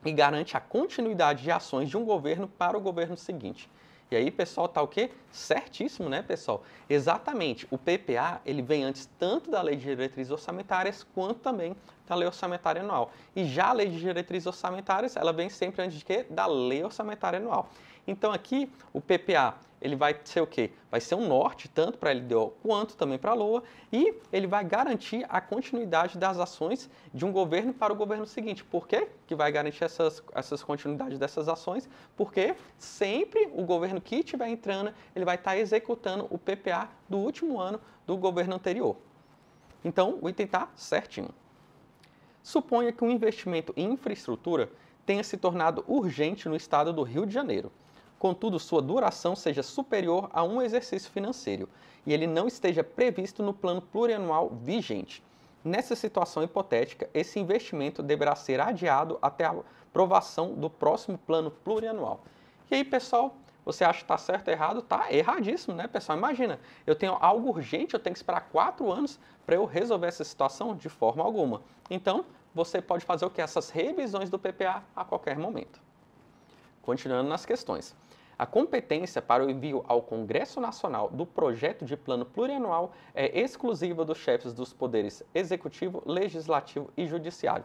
e garante a continuidade de ações de um governo para o governo seguinte. E aí, pessoal, tá o quê? Certíssimo, né, pessoal? Exatamente. O PPA, ele vem antes tanto da Lei de Diretrizes Orçamentárias quanto também da Lei Orçamentária Anual. E já a Lei de Diretrizes Orçamentárias, ela vem sempre antes de quê? Da Lei Orçamentária Anual. Então, aqui, o PPA, ele vai ser o quê? Vai ser um norte, tanto para a LDO quanto também para a LOA, e ele vai garantir a continuidade das ações de um governo para o governo seguinte. Por quê que vai garantir essas continuidades dessas ações? Porque sempre o governo que estiver entrando, ele vai estar executando o PPA do último ano do governo anterior. Então, o item está certinho. Suponha que um investimento em infraestrutura tenha se tornado urgente no estado do Rio de Janeiro. Contudo, sua duração seja superior a um exercício financeiro e ele não esteja previsto no plano plurianual vigente. Nessa situação hipotética, esse investimento deverá ser adiado até a aprovação do próximo plano plurianual. E aí, pessoal, Você acha que está certo ou errado? Está erradíssimo, né, pessoal? Imagina, eu tenho algo urgente, eu tenho que esperar 4 anos para eu resolver essa situação de forma alguma. Então, você pode fazer o que? Essas revisões do PPA a qualquer momento. Continuando nas questões. A competência para o envio ao Congresso Nacional do projeto de plano plurianual é exclusiva dos chefes dos poderes executivo, legislativo e judiciário.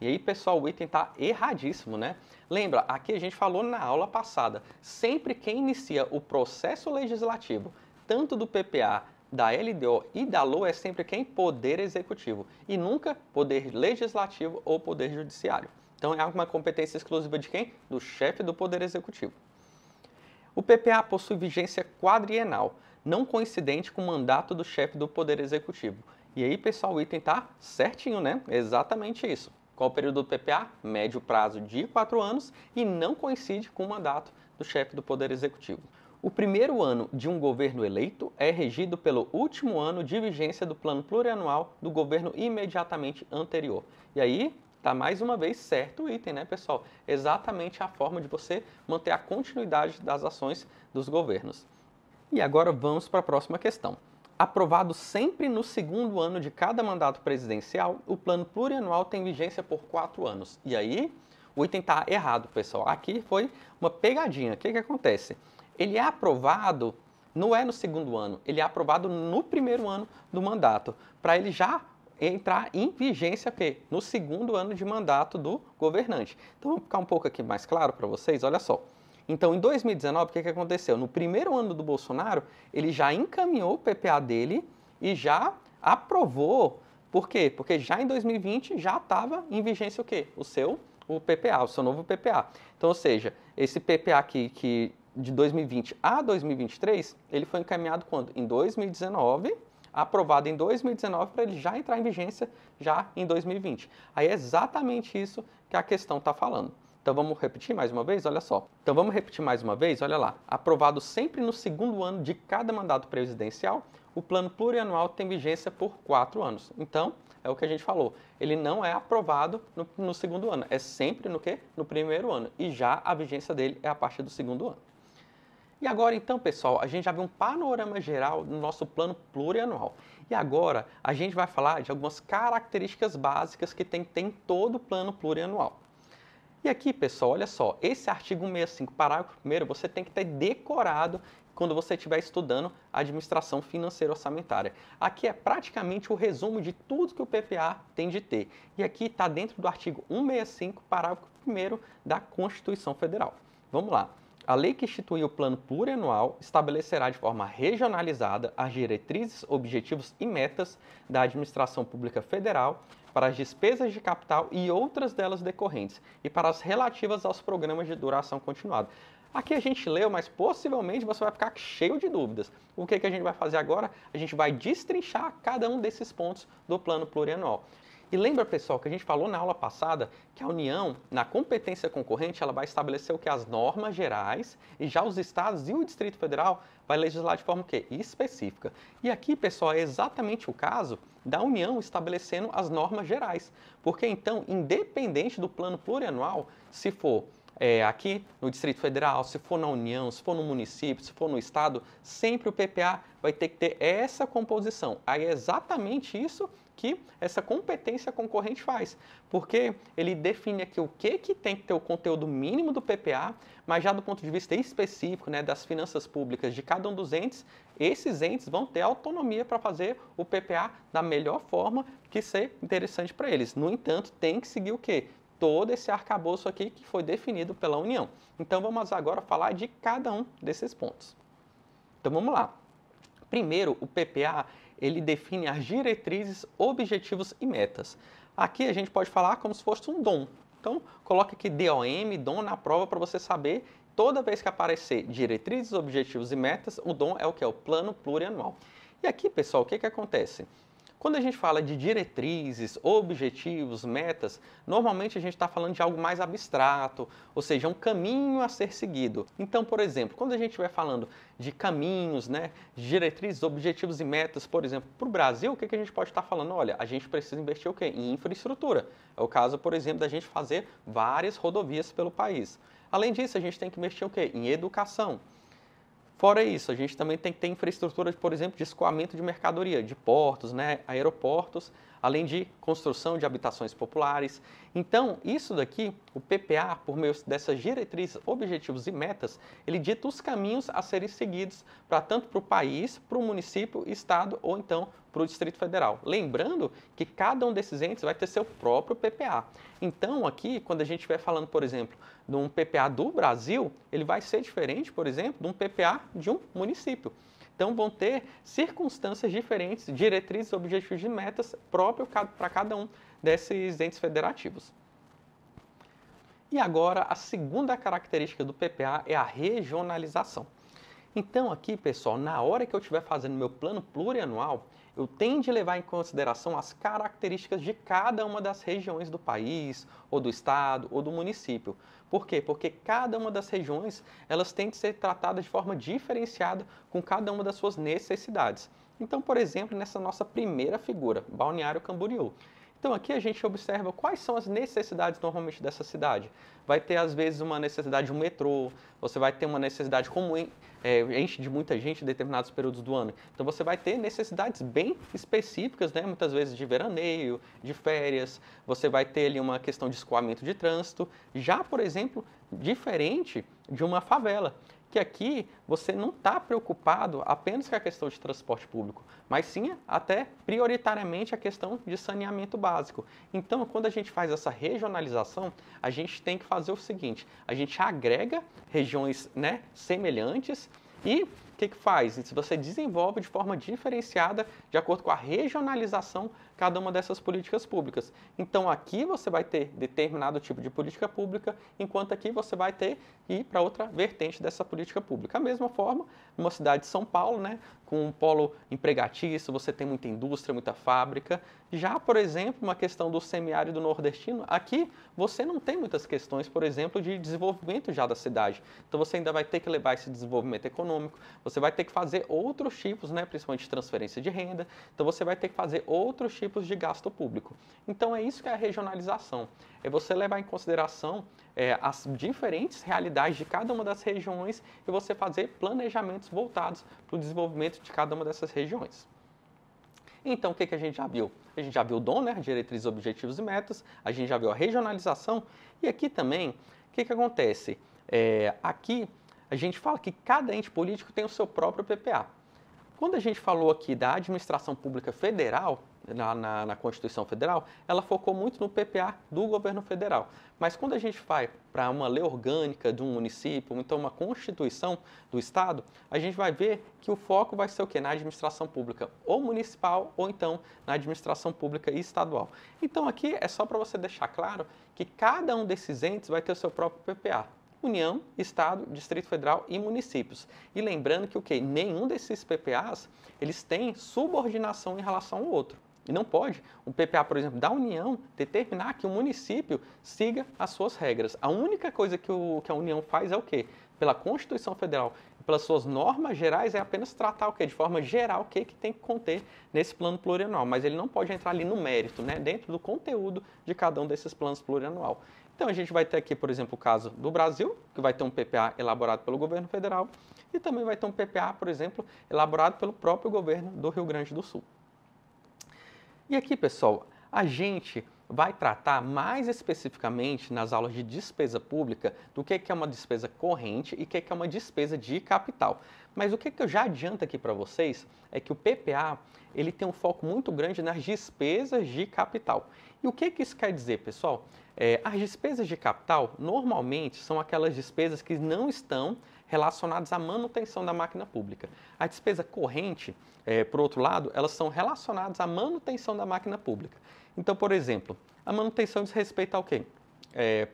E aí, pessoal, o item está erradíssimo, né? Lembra, aqui a gente falou na aula passada, sempre quem inicia o processo legislativo, tanto do PPA, da LDO e da LOA, é sempre quem? Poder executivo, e nunca poder legislativo ou poder judiciário. Então, é uma competência exclusiva de quem? Do chefe do poder executivo. O PPA possui vigência quadrienal, não coincidente com o mandato do chefe do poder executivo. E aí, pessoal, o item está certinho, né? Exatamente isso. Qual o período do PPA? Médio prazo de 4 anos e não coincide com o mandato do chefe do Poder Executivo. O primeiro ano de um governo eleito é regido pelo último ano de vigência do plano plurianual do governo imediatamente anterior. E aí, está mais uma vez certo o item, né, pessoal? Exatamente a forma de você manter a continuidade das ações dos governos. E agora vamos para a próxima questão. Aprovado sempre no segundo ano de cada mandato presidencial, o plano plurianual tem vigência por 4 anos. E aí, o item está errado, pessoal. Aqui foi uma pegadinha. O que acontece? Ele é aprovado, não é no segundo ano, ele é aprovado no primeiro ano do mandato, para ele já entrar em vigência no segundo ano de mandato do governante. Então, vamos ficar um pouco aqui mais claro para vocês, olha só. Então, em 2019, o que aconteceu? No primeiro ano do Bolsonaro, ele já encaminhou o PPA dele e já aprovou. Por quê? Porque já em 2020 já estava em vigência o quê? O PPA, o seu novo PPA. Então, ou seja, esse PPA aqui que de 2020 a 2023, ele foi encaminhado quando? Em 2019, aprovado em 2019 para ele já entrar em vigência já em 2020. Aí é exatamente isso que a questão está falando. Então vamos repetir mais uma vez? Olha só. Então vamos repetir mais uma vez? Olha lá. Aprovado sempre no segundo ano de cada mandato presidencial, o plano plurianual tem vigência por 4 anos. Então, é o que a gente falou. Ele não é aprovado no segundo ano. É sempre no quê? No primeiro ano. E já a vigência dele é a partir do segundo ano. E agora, então, pessoal, a gente já viu um panorama geral do nosso plano plurianual. E agora, a gente vai falar de algumas características básicas que tem em todo o plano plurianual. E aqui, pessoal, olha só, esse artigo 165, parágrafo 1º, você tem que ter decorado quando você estiver estudando administração financeira orçamentária. Aqui é praticamente o resumo de tudo que o PPA tem de ter. E aqui está dentro do artigo 165, parágrafo 1º da Constituição Federal. Vamos lá. A lei que institui o plano plurianual estabelecerá de forma regionalizada as diretrizes, objetivos e metas da administração pública federal para as despesas de capital e outras delas decorrentes, e para as relativas aos programas de duração continuada. Aqui a gente leu, mas possivelmente você vai ficar cheio de dúvidas. O que a gente vai fazer agora? A gente vai destrinchar cada um desses pontos do plano plurianual. E lembra, pessoal, que a gente falou na aula passada que a União, na competência concorrente, ela vai estabelecer o que? As normas gerais, e já os estados e o Distrito Federal vai legislar de forma o quê? Específica. E aqui, pessoal, é exatamente o caso da União estabelecendo as normas gerais. Porque então, independente do plano plurianual, se for aqui no Distrito Federal, se for na União, se for no município, se for no estado, sempre o PPA vai ter que ter essa composição. Aí é exatamente isso que essa competência concorrente faz, porque ele define aqui o que tem que ter o conteúdo mínimo do PPA, mas já do ponto de vista específico, né, das finanças públicas de cada um dos entes, esses entes vão ter autonomia para fazer o PPA da melhor forma que ser interessante para eles. No entanto, tem que seguir o quê? Todo esse arcabouço aqui que foi definido pela União. Então vamos agora falar de cada um desses pontos. Então vamos lá. Primeiro, o PPA, ele define as diretrizes, objetivos e metas. Aqui a gente pode falar como se fosse um DOM. Então, coloque aqui DOM na prova para você saber, toda vez que aparecer diretrizes, objetivos e metas, o DOM é o que? É o plano plurianual. E aqui, pessoal, o que acontece? Quando a gente fala de diretrizes, objetivos, metas, normalmente a gente está falando de algo mais abstrato, ou seja, um caminho a ser seguido. Então, por exemplo, quando a gente estiver falando de caminhos, né, diretrizes, objetivos e metas, por exemplo, para o Brasil, o que a gente pode estar falando? Olha, a gente precisa investir o quê? Em infraestrutura. É o caso, por exemplo, da gente fazer várias rodovias pelo país. Além disso, a gente tem que investir o quê? Em educação. Fora isso, a gente também tem que ter infraestrutura, por exemplo, de escoamento de mercadoria, de portos, né, aeroportos, além de construção de habitações populares. Então, isso daqui, o PPA, por meio dessas diretrizes, objetivos e metas, ele dita os caminhos a serem seguidos para tanto para o país, para o município, estado ou então para o Distrito Federal. Lembrando que cada um desses entes vai ter seu próprio PPA. Então, aqui, quando a gente estiver falando, por exemplo, de um PPA do Brasil, ele vai ser diferente, por exemplo, de um PPA de um município. Então, vão ter circunstâncias diferentes, diretrizes, objetivos e metas próprios para cada um desses entes federativos. E agora, a segunda característica do PPA é a regionalização. Então, aqui, pessoal, na hora que eu estiver fazendo meu plano plurianual, eu tenho de levar em consideração as características de cada uma das regiões do país, ou do estado, ou do município. Por quê? Porque cada uma das regiões, elas têm de ser tratadas de forma diferenciada com cada uma das suas necessidades. Então, por exemplo, nessa nossa primeira figura, Balneário Camboriú. Então, aqui a gente observa quais são as necessidades normalmente dessa cidade. Vai ter, às vezes, uma necessidade de um metrô, você vai ter uma necessidade como enche de muita gente em determinados períodos do ano. Então, você vai ter necessidades bem específicas, né? Muitas vezes de veraneio, de férias, você vai ter ali uma questão de escoamento de trânsito. Já, por exemplo, diferente de uma favela, que aqui você não está preocupado apenas com a questão de transporte público, mas sim até prioritariamente a questão de saneamento básico. Então, quando a gente faz essa regionalização, a gente tem que fazer o seguinte, a gente agrega regiões, né, semelhantes e o que faz? Você desenvolve de forma diferenciada, de acordo com a regionalização, cada uma dessas políticas públicas. Então, aqui você vai ter determinado tipo de política pública, enquanto aqui você vai ter ir para outra vertente dessa política pública. Da mesma forma, numa cidade de São Paulo, né, com um polo empregatício, você tem muita indústria, muita fábrica. Já, por exemplo, uma questão do semiárido nordestino, aqui você não tem muitas questões, por exemplo, de desenvolvimento já da cidade. Então, você ainda vai ter que levar esse desenvolvimento econômico, você vai ter que fazer outros tipos, né, principalmente de transferência de renda, então você vai ter que fazer outros tipos de gasto público. Então, é isso que é a regionalização, é você levar em consideração as diferentes realidades de cada uma das regiões e você fazer planejamentos voltados para o desenvolvimento de cada uma dessas regiões. Então, o que a gente já viu? A gente já viu o DOM, né? Diretrizes, objetivos e metas, a gente já viu a regionalização e aqui também, o que acontece? Aqui a gente fala que cada ente político tem o seu próprio PPA. Quando a gente falou aqui da administração pública federal, na Constituição Federal, ela focou muito no PPA do governo federal. Mas quando a gente vai para uma lei orgânica de um município, ou então uma Constituição do Estado, a gente vai ver que o foco vai ser o quê? Na administração pública ou municipal, ou então na administração pública estadual. Então aqui é só para você deixar claro que cada um desses entes vai ter o seu próprio PPA. União, Estado, Distrito Federal e municípios. E lembrando que o quê? Nenhum desses PPAs, eles têm subordinação em relação ao outro. E não pode um PPA, por exemplo, da União, determinar que o município siga as suas regras. A única coisa que a União faz é o quê? Pela Constituição Federal e pelas suas normas gerais, é apenas tratar o quê? De forma geral, o que tem que conter nesse plano plurianual. Mas ele não pode entrar ali no mérito, né? Dentro do conteúdo de cada um desses planos plurianual. Então, a gente vai ter aqui, por exemplo, o caso do Brasil, que vai ter um PPA elaborado pelo governo federal, e também vai ter um PPA, por exemplo, elaborado pelo próprio governo do Rio Grande do Sul. E aqui, pessoal, a gente vai tratar mais especificamente nas aulas de despesa pública do que é uma despesa corrente e o que é uma despesa de capital. Mas o que eu já adianto aqui para vocês é que o PPA ele tem um foco muito grande nas despesas de capital. E o que isso quer dizer, pessoal? As despesas de capital normalmente são aquelas despesas que não estão relacionadas à manutenção da máquina pública. A despesa corrente, por outro lado, elas são relacionadas à manutenção da máquina pública. Então, por exemplo, a manutenção diz respeito ao quê?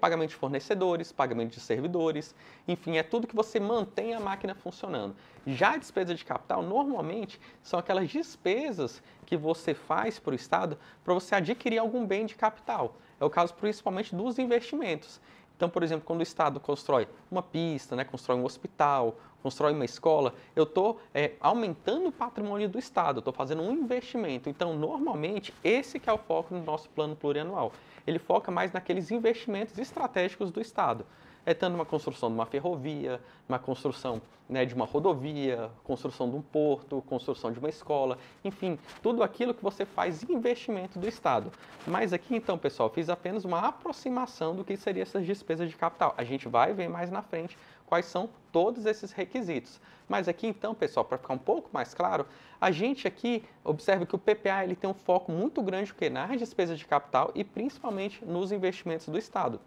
Pagamento de fornecedores, pagamento de servidores, enfim, é tudo que você mantém a máquina funcionando. Já a despesa de capital, normalmente, são aquelas despesas que você faz para o Estado para você adquirir algum bem de capital. É o caso principalmente dos investimentos. Então, por exemplo, quando o Estado constrói uma pista, né, constrói um hospital, constrói uma escola, eu estou aumentando o patrimônio do Estado, estou fazendo um investimento. Então, normalmente, esse que é o foco no nosso plano plurianual. Ele foca mais naqueles investimentos estratégicos do Estado. É tanto uma construção de uma ferrovia, uma construção, né, de uma rodovia, construção de um porto, construção de uma escola, enfim, tudo aquilo que você faz em investimento do Estado. Mas aqui então, pessoal, fiz apenas uma aproximação do que seriam essas despesas de capital. A gente vai ver mais na frente quais são todos esses requisitos. Mas aqui então, pessoal, para ficar um pouco mais claro, a gente aqui observa que o PPA ele tem um foco muito grande nas despesas de capital e principalmente nos investimentos do Estado.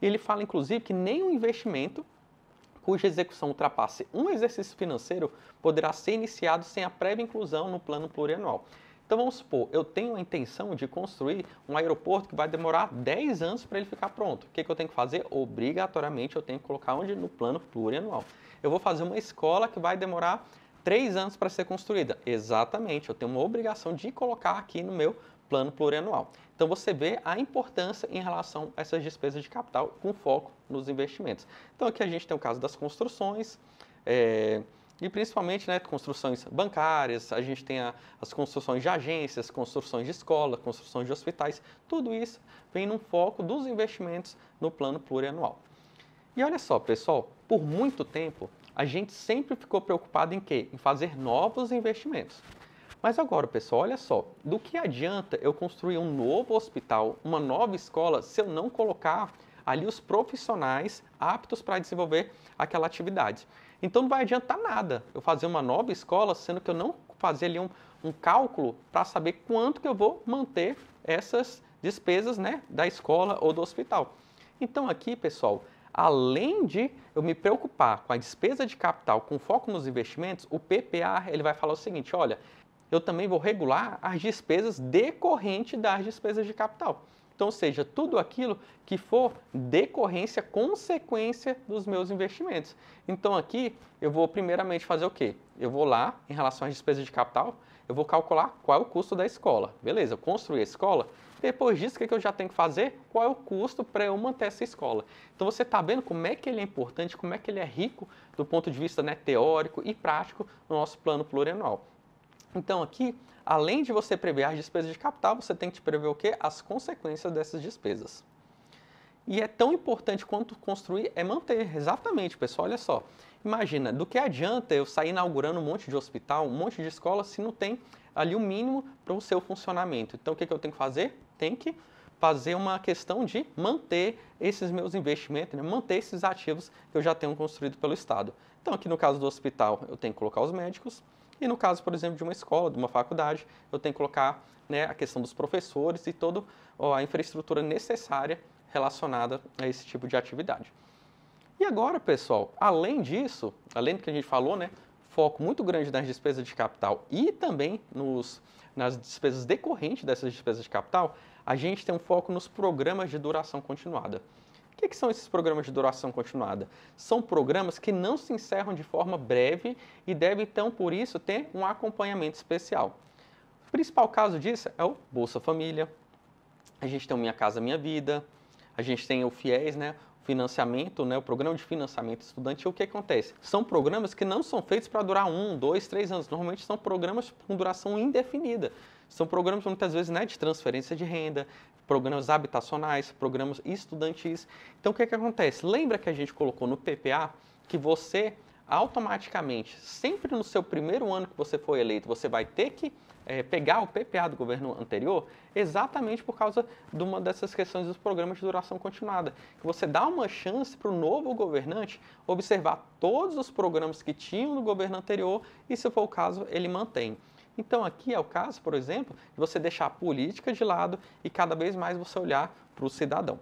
Ele fala, inclusive, que nenhum investimento cuja execução ultrapasse um exercício financeiro poderá ser iniciado sem a prévia inclusão no plano plurianual. Então vamos supor, eu tenho a intenção de construir um aeroporto que vai demorar 10 anos para ele ficar pronto. O que eu tenho que fazer? Obrigatoriamente eu tenho que colocar onde? No plano plurianual. Eu vou fazer uma escola que vai demorar 3 anos para ser construída. Exatamente, eu tenho uma obrigação de colocar aqui no meu plano plurianual. Então você vê a importância em relação a essas despesas de capital com foco nos investimentos. Então aqui a gente tem o caso das construções, e principalmente, né, construções bancárias, a gente tem as construções de agências, construções de escola, construções de hospitais, tudo isso vem no foco dos investimentos no plano plurianual. E olha só, pessoal, por muito tempo a gente sempre ficou preocupado em quê? Em fazer novos investimentos. Mas agora, pessoal, olha só, do que adianta eu construir um novo hospital, uma nova escola, se eu não colocar ali os profissionais aptos para desenvolver aquela atividade? Então não vai adiantar nada eu fazer uma nova escola, sendo que eu não fazer ali um cálculo para saber quanto que eu vou manter essas despesas, né, da escola ou do hospital. Então aqui, pessoal, além de eu me preocupar com a despesa de capital com foco nos investimentos, o PPA ele vai falar o seguinte, olha, eu também vou regular as despesas decorrentes das despesas de capital. Então, ou seja, tudo aquilo que for decorrência, consequência dos meus investimentos. Então, aqui eu vou primeiramente fazer o quê? Eu vou lá, em relação às despesas de capital, eu vou calcular qual é o custo da escola. Beleza, eu construí a escola. Depois disso, o que eu já tenho que fazer? Qual é o custo para eu manter essa escola? Então, você está vendo como é que ele é importante, como é que ele é rico do ponto de vista, né, teórico e prático no nosso plano plurianual. Então aqui, além de você prever as despesas de capital, você tem que prever o quê? As consequências dessas despesas. E é tão importante quanto construir é manter. Exatamente, pessoal, olha só. Imagina, do que adianta eu sair inaugurando um monte de hospital, um monte de escola, se não tem ali o mínimo para o seu funcionamento. Então o que eu tenho que fazer? Tem que fazer uma questão de manter esses meus investimentos, né? Manter esses ativos que eu já tenho construído pelo Estado. Então aqui no caso do hospital, eu tenho que colocar os médicos. E no caso, por exemplo, de uma escola, de uma faculdade, eu tenho que colocar, né, a questão dos professores e toda a infraestrutura necessária relacionada a esse tipo de atividade. E agora, pessoal, além disso, além do que a gente falou, né, foco muito grande nas despesas de capital e também nas despesas decorrentes dessas despesas de capital, a gente tem um foco nos programas de duração continuada. O que são esses programas de duração continuada? São programas que não se encerram de forma breve e devem, então, por isso, ter um acompanhamento especial. O principal caso disso é o Bolsa Família, a gente tem o Minha Casa Minha Vida, a gente tem o FIES, né, o financiamento, né, o Programa de Financiamento Estudantil. O que acontece? São programas que não são feitos para durar 1, 2, 3 anos. Normalmente são programas com duração indefinida. São programas, muitas vezes, né, de transferência de renda, programas habitacionais, programas estudantis. Então, o que acontece? Lembra que a gente colocou no PPA que você automaticamente, sempre no seu primeiro ano que você foi eleito, você vai ter que pegar o PPA do governo anterior, exatamente por causa de uma dessas questões dos programas de duração continuada. Que você dá uma chance para o novo governante observar todos os programas que tinham no governo anterior e, se for o caso, ele mantém. Então aqui é o caso, por exemplo, de você deixar a política de lado e cada vez mais você olhar para o cidadão.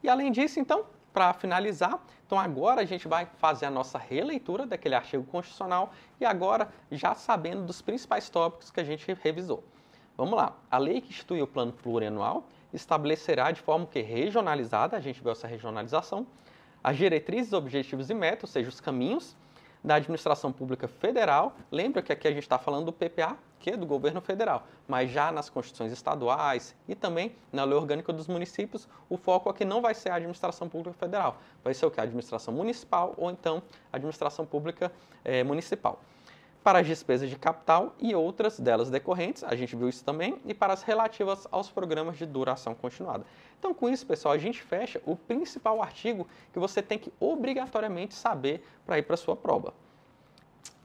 E além disso, então, para finalizar, então agora a gente vai fazer a nossa releitura daquele artigo constitucional e agora já sabendo dos principais tópicos que a gente revisou. Vamos lá. A lei que institui o plano plurianual estabelecerá de forma que regionalizada, a gente viu essa regionalização, as diretrizes, objetivos e metas, ou seja, os caminhos da administração pública federal. Lembra que aqui a gente está falando do PPA, que é do governo federal, mas já nas constituições estaduais e também na lei orgânica dos municípios, o foco aqui não vai ser a administração pública federal, vai ser o que? A administração municipal ou então a administração pública municipal. para as despesas de capital e outras delas decorrentes, a gente viu isso também, e para as relativas aos programas de duração continuada. Então, com isso, pessoal, a gente fecha o principal artigo que você tem que obrigatoriamente saber para ir para a sua prova.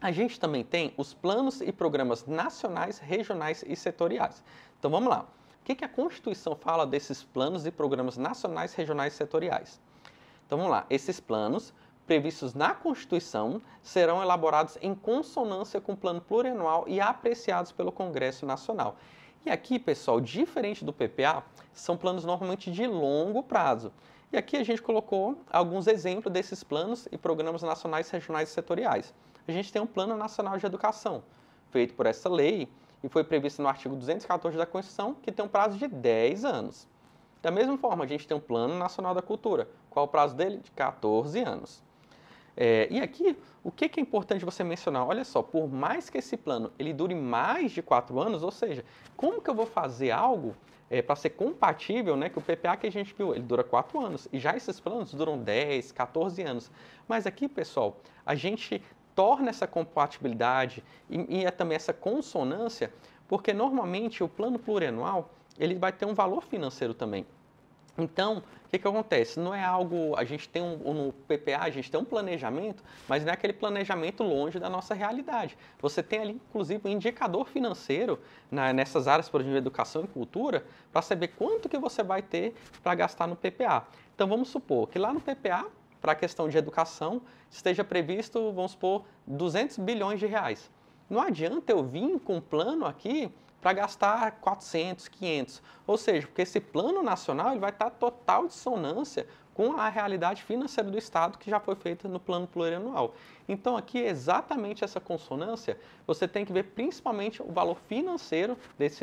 A gente também tem os planos e programas nacionais, regionais e setoriais. Então, vamos lá. O que a Constituição fala desses planos e programas nacionais, regionais e setoriais? Então, vamos lá. Esses planos previstos na Constituição serão elaborados em consonância com o plano plurianual e apreciados pelo Congresso Nacional. E aqui, pessoal, diferente do PPA, são planos normalmente de longo prazo. E aqui a gente colocou alguns exemplos desses planos e programas nacionais, regionais e setoriais. A gente tem um Plano Nacional de Educação, feito por essa lei e foi previsto no artigo 214 da Constituição, que tem um prazo de 10 anos. Da mesma forma, a gente tem um Plano Nacional da Cultura. Qual é o prazo dele? De 14 anos. E aqui, o que é importante você mencionar? Olha só, por mais que esse plano ele dure mais de 4 anos, ou seja, como que eu vou fazer algo para ser compatível, né, que o PPA que a gente viu, ele dura 4 anos, e já esses planos duram 10, 14 anos. Mas aqui, pessoal, a gente torna essa compatibilidade e também essa consonância, porque normalmente o plano plurianual ele vai ter um valor financeiro também. Então, o que acontece? Não é algo, a gente tem no PPA, a gente tem um planejamento, mas não é aquele planejamento longe da nossa realidade. Você tem ali, inclusive, um indicador financeiro nessas áreas, por exemplo, educação e cultura, para saber quanto que você vai ter para gastar no PPA. Então, vamos supor que lá no PPA, para a questão de educação, esteja previsto, vamos supor, 200 bilhões de reais. Não adianta eu vir com um plano aqui para gastar 400, 500. Ou seja, porque esse plano nacional ele vai estar total dissonância com a realidade financeira do Estado que já foi feita no plano plurianual. Então aqui exatamente essa consonância, você tem que ver principalmente o valor financeiro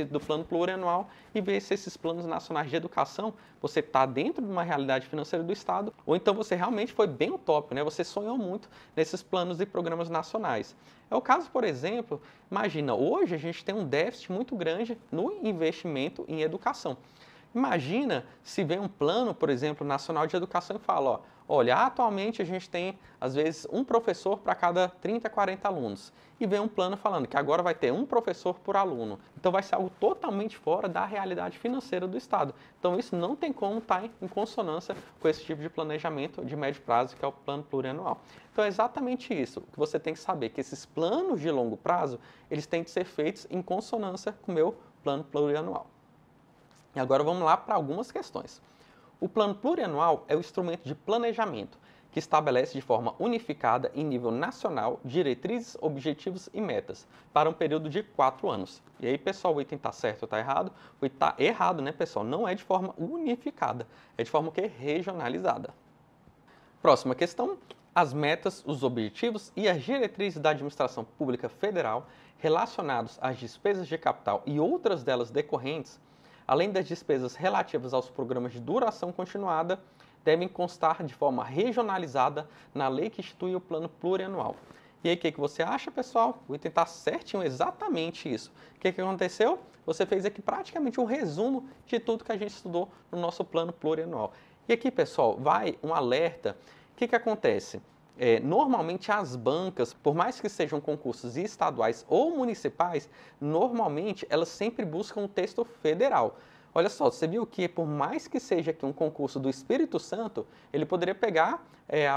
do plano plurianual e ver se esses planos nacionais de educação, você está dentro de uma realidade financeira do Estado ou então você realmente foi bem utópico, né? Você sonhou muito nesses planos e programas nacionais. É o caso, por exemplo, imagina, hoje a gente tem um déficit muito grande no investimento em educação. Imagina se vem um plano, por exemplo, nacional de educação e fala, ó, olha, atualmente a gente tem, às vezes, um professor para cada 30, 40 alunos. E vem um plano falando que agora vai ter um professor por aluno. Então vai ser algo totalmente fora da realidade financeira do Estado. Então isso não tem como estar em consonância com esse tipo de planejamento de médio prazo, que é o plano plurianual. Então é exatamente isso. O que você tem que saber, que esses planos de longo prazo, eles têm que ser feitos em consonância com o meu plano plurianual. E agora vamos lá para algumas questões. O plano plurianual é o instrumento de planejamento que estabelece de forma unificada em nível nacional diretrizes, objetivos e metas para um período de 4 anos. E aí, pessoal, o item está certo ou está errado? O item está errado, né, pessoal? Não é de forma unificada, é de forma regionalizada. Próxima questão. As metas, os objetivos e as diretrizes da administração pública federal relacionados às despesas de capital e outras delas decorrentes, além das despesas relativas aos programas de duração continuada, devem constar de forma regionalizada na lei que institui o plano plurianual. E aí, o que você acha, pessoal? O item está certinho, exatamente isso. O que aconteceu? Você fez aqui praticamente um resumo de tudo que a gente estudou no nosso plano plurianual. E aqui, pessoal, vai um alerta. O que acontece? Normalmente as bancas, por mais que sejam concursos estaduais ou municipais, normalmente elas sempre buscam o texto federal. Olha só, você viu que por mais que seja aqui um concurso do Espírito Santo, ele poderia pegar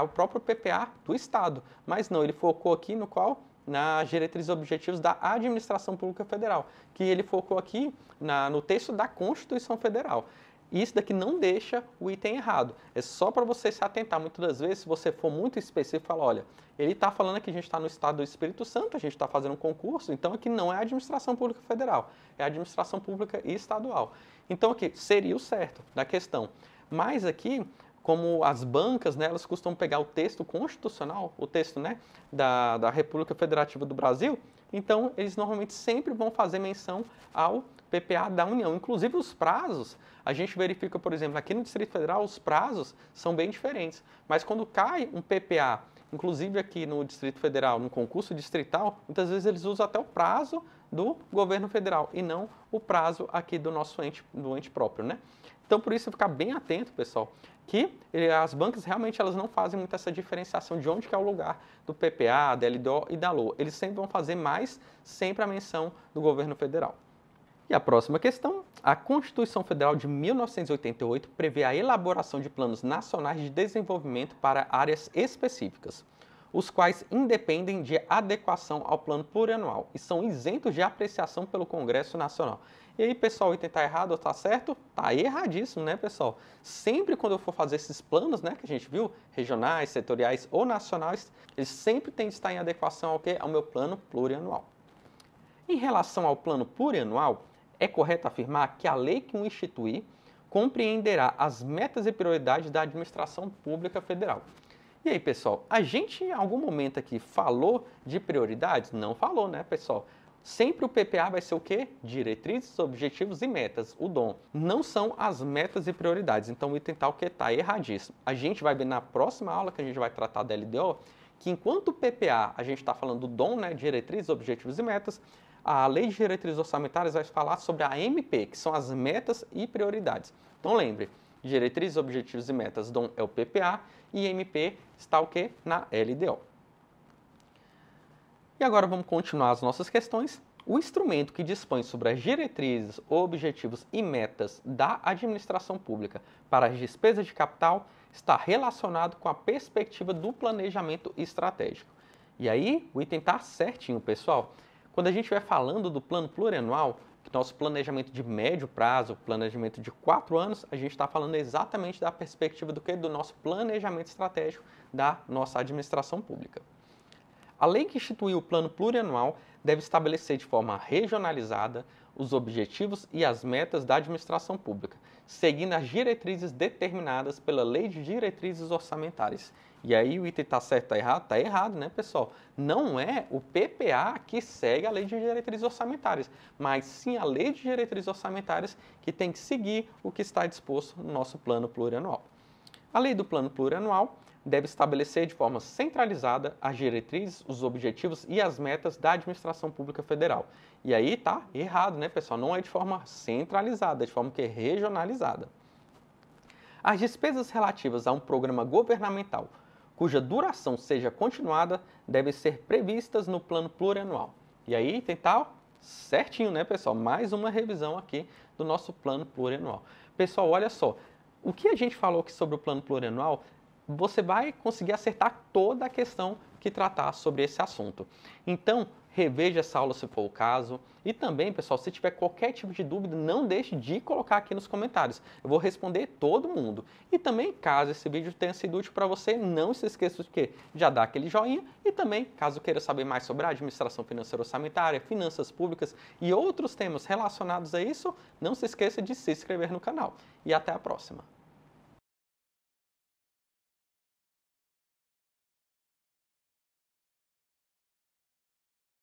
o próprio PPA do Estado, mas não, ele focou aqui no qual? Nas diretrizes e objetivos da Administração Pública Federal, que ele focou aqui no texto da Constituição Federal. Isso daqui não deixa o item errado. É só para você se atentar. Muitas das vezes, se você for muito específico, fala, olha, ele está falando que a gente está no estado do Espírito Santo, a gente está fazendo um concurso, então aqui não é a administração pública federal, é a administração pública estadual. Então aqui seria o certo da questão. Mas aqui, como as bancas, né, elas costumam pegar o texto constitucional, o texto, né, da República Federativa do Brasil, então eles normalmente sempre vão fazer menção ao PPA da União. Inclusive os prazos, a gente verifica, por exemplo, aqui no Distrito Federal, os prazos são bem diferentes. Mas quando cai um PPA, inclusive aqui no Distrito Federal, no concurso distrital, muitas vezes eles usam até o prazo do governo federal e não o prazo aqui do nosso ente próprio, né? Então, por isso, ficar bem atento, pessoal, que as bancas realmente elas não fazem muito essa diferenciação de onde que é o lugar do PPA, da LDO e da LOA. Eles sempre vão fazer mais sempre a menção do governo federal. E a próxima questão, a Constituição Federal de 1988 prevê a elaboração de planos nacionais de desenvolvimento para áreas específicas, os quais independem de adequação ao plano plurianual e são isentos de apreciação pelo Congresso Nacional. E aí, pessoal, o item está errado ou está certo? Está erradíssimo, né, pessoal? Sempre quando eu for fazer esses planos, né, que a gente viu, regionais, setoriais ou nacionais, eles sempre têm de estar em adequação ao quê? Ao meu plano plurianual. Em relação ao plano plurianual, é correto afirmar que a lei que o instituir compreenderá as metas e prioridades da administração pública federal. E aí, pessoal, a gente em algum momento aqui falou de prioridades? Não falou, né, pessoal? Sempre o PPA vai ser o quê? Diretrizes, objetivos e metas, o DOM. Não são as metas e prioridades. Então, o item tal que está erradíssimo. A gente vai ver na próxima aula que a gente vai tratar da LDO, que enquanto o PPA a gente está falando do DOM, né, diretrizes, objetivos e metas, a Lei de Diretrizes Orçamentárias vai falar sobre a MP, que são as metas e prioridades. Então, lembre, diretrizes, objetivos e metas, DOM é o PPA e MP está o quê? Na LDO. E agora vamos continuar as nossas questões. O instrumento que dispõe sobre as diretrizes, objetivos e metas da administração pública para as despesas de capital está relacionado com a perspectiva do planejamento estratégico. E aí, o item está certinho, pessoal. Quando a gente vai falando do plano plurianual, nosso planejamento de médio prazo, planejamento de 4 anos, a gente está falando exatamente da perspectiva do que? Do nosso planejamento estratégico da nossa administração pública. A lei que instituiu o plano plurianual deve estabelecer de forma regionalizada os objetivos e as metas da administração pública, seguindo as diretrizes determinadas pela Lei de Diretrizes Orçamentárias. E aí o item está certo, está errado? Está errado, né, pessoal? Não é o PPA que segue a Lei de Diretrizes Orçamentárias, mas sim a Lei de Diretrizes Orçamentárias que tem que seguir o que está disposto no nosso plano plurianual. A lei do plano plurianual deve estabelecer de forma centralizada as diretrizes, os objetivos e as metas da administração pública federal. E aí tá errado, né, pessoal? Não é de forma centralizada, é de forma que é regionalizada. As despesas relativas a um programa governamental cuja duração seja continuada devem ser previstas no plano plurianual. E aí tem tal certinho, né, pessoal? Mais uma revisão aqui do nosso plano plurianual. Pessoal, olha só, o que a gente falou aqui sobre o plano plurianual, você vai conseguir acertar toda a questão que tratar sobre esse assunto. Então, reveja essa aula se for o caso. E também, pessoal, se tiver qualquer tipo de dúvida, não deixe de colocar aqui nos comentários. Eu vou responder todo mundo. E também, caso esse vídeo tenha sido útil para você, não se esqueça de que já dá aquele joinha. E também, caso queira saber mais sobre a administração financeira orçamentária, finanças públicas e outros temas relacionados a isso, não se esqueça de se inscrever no canal. E até a próxima.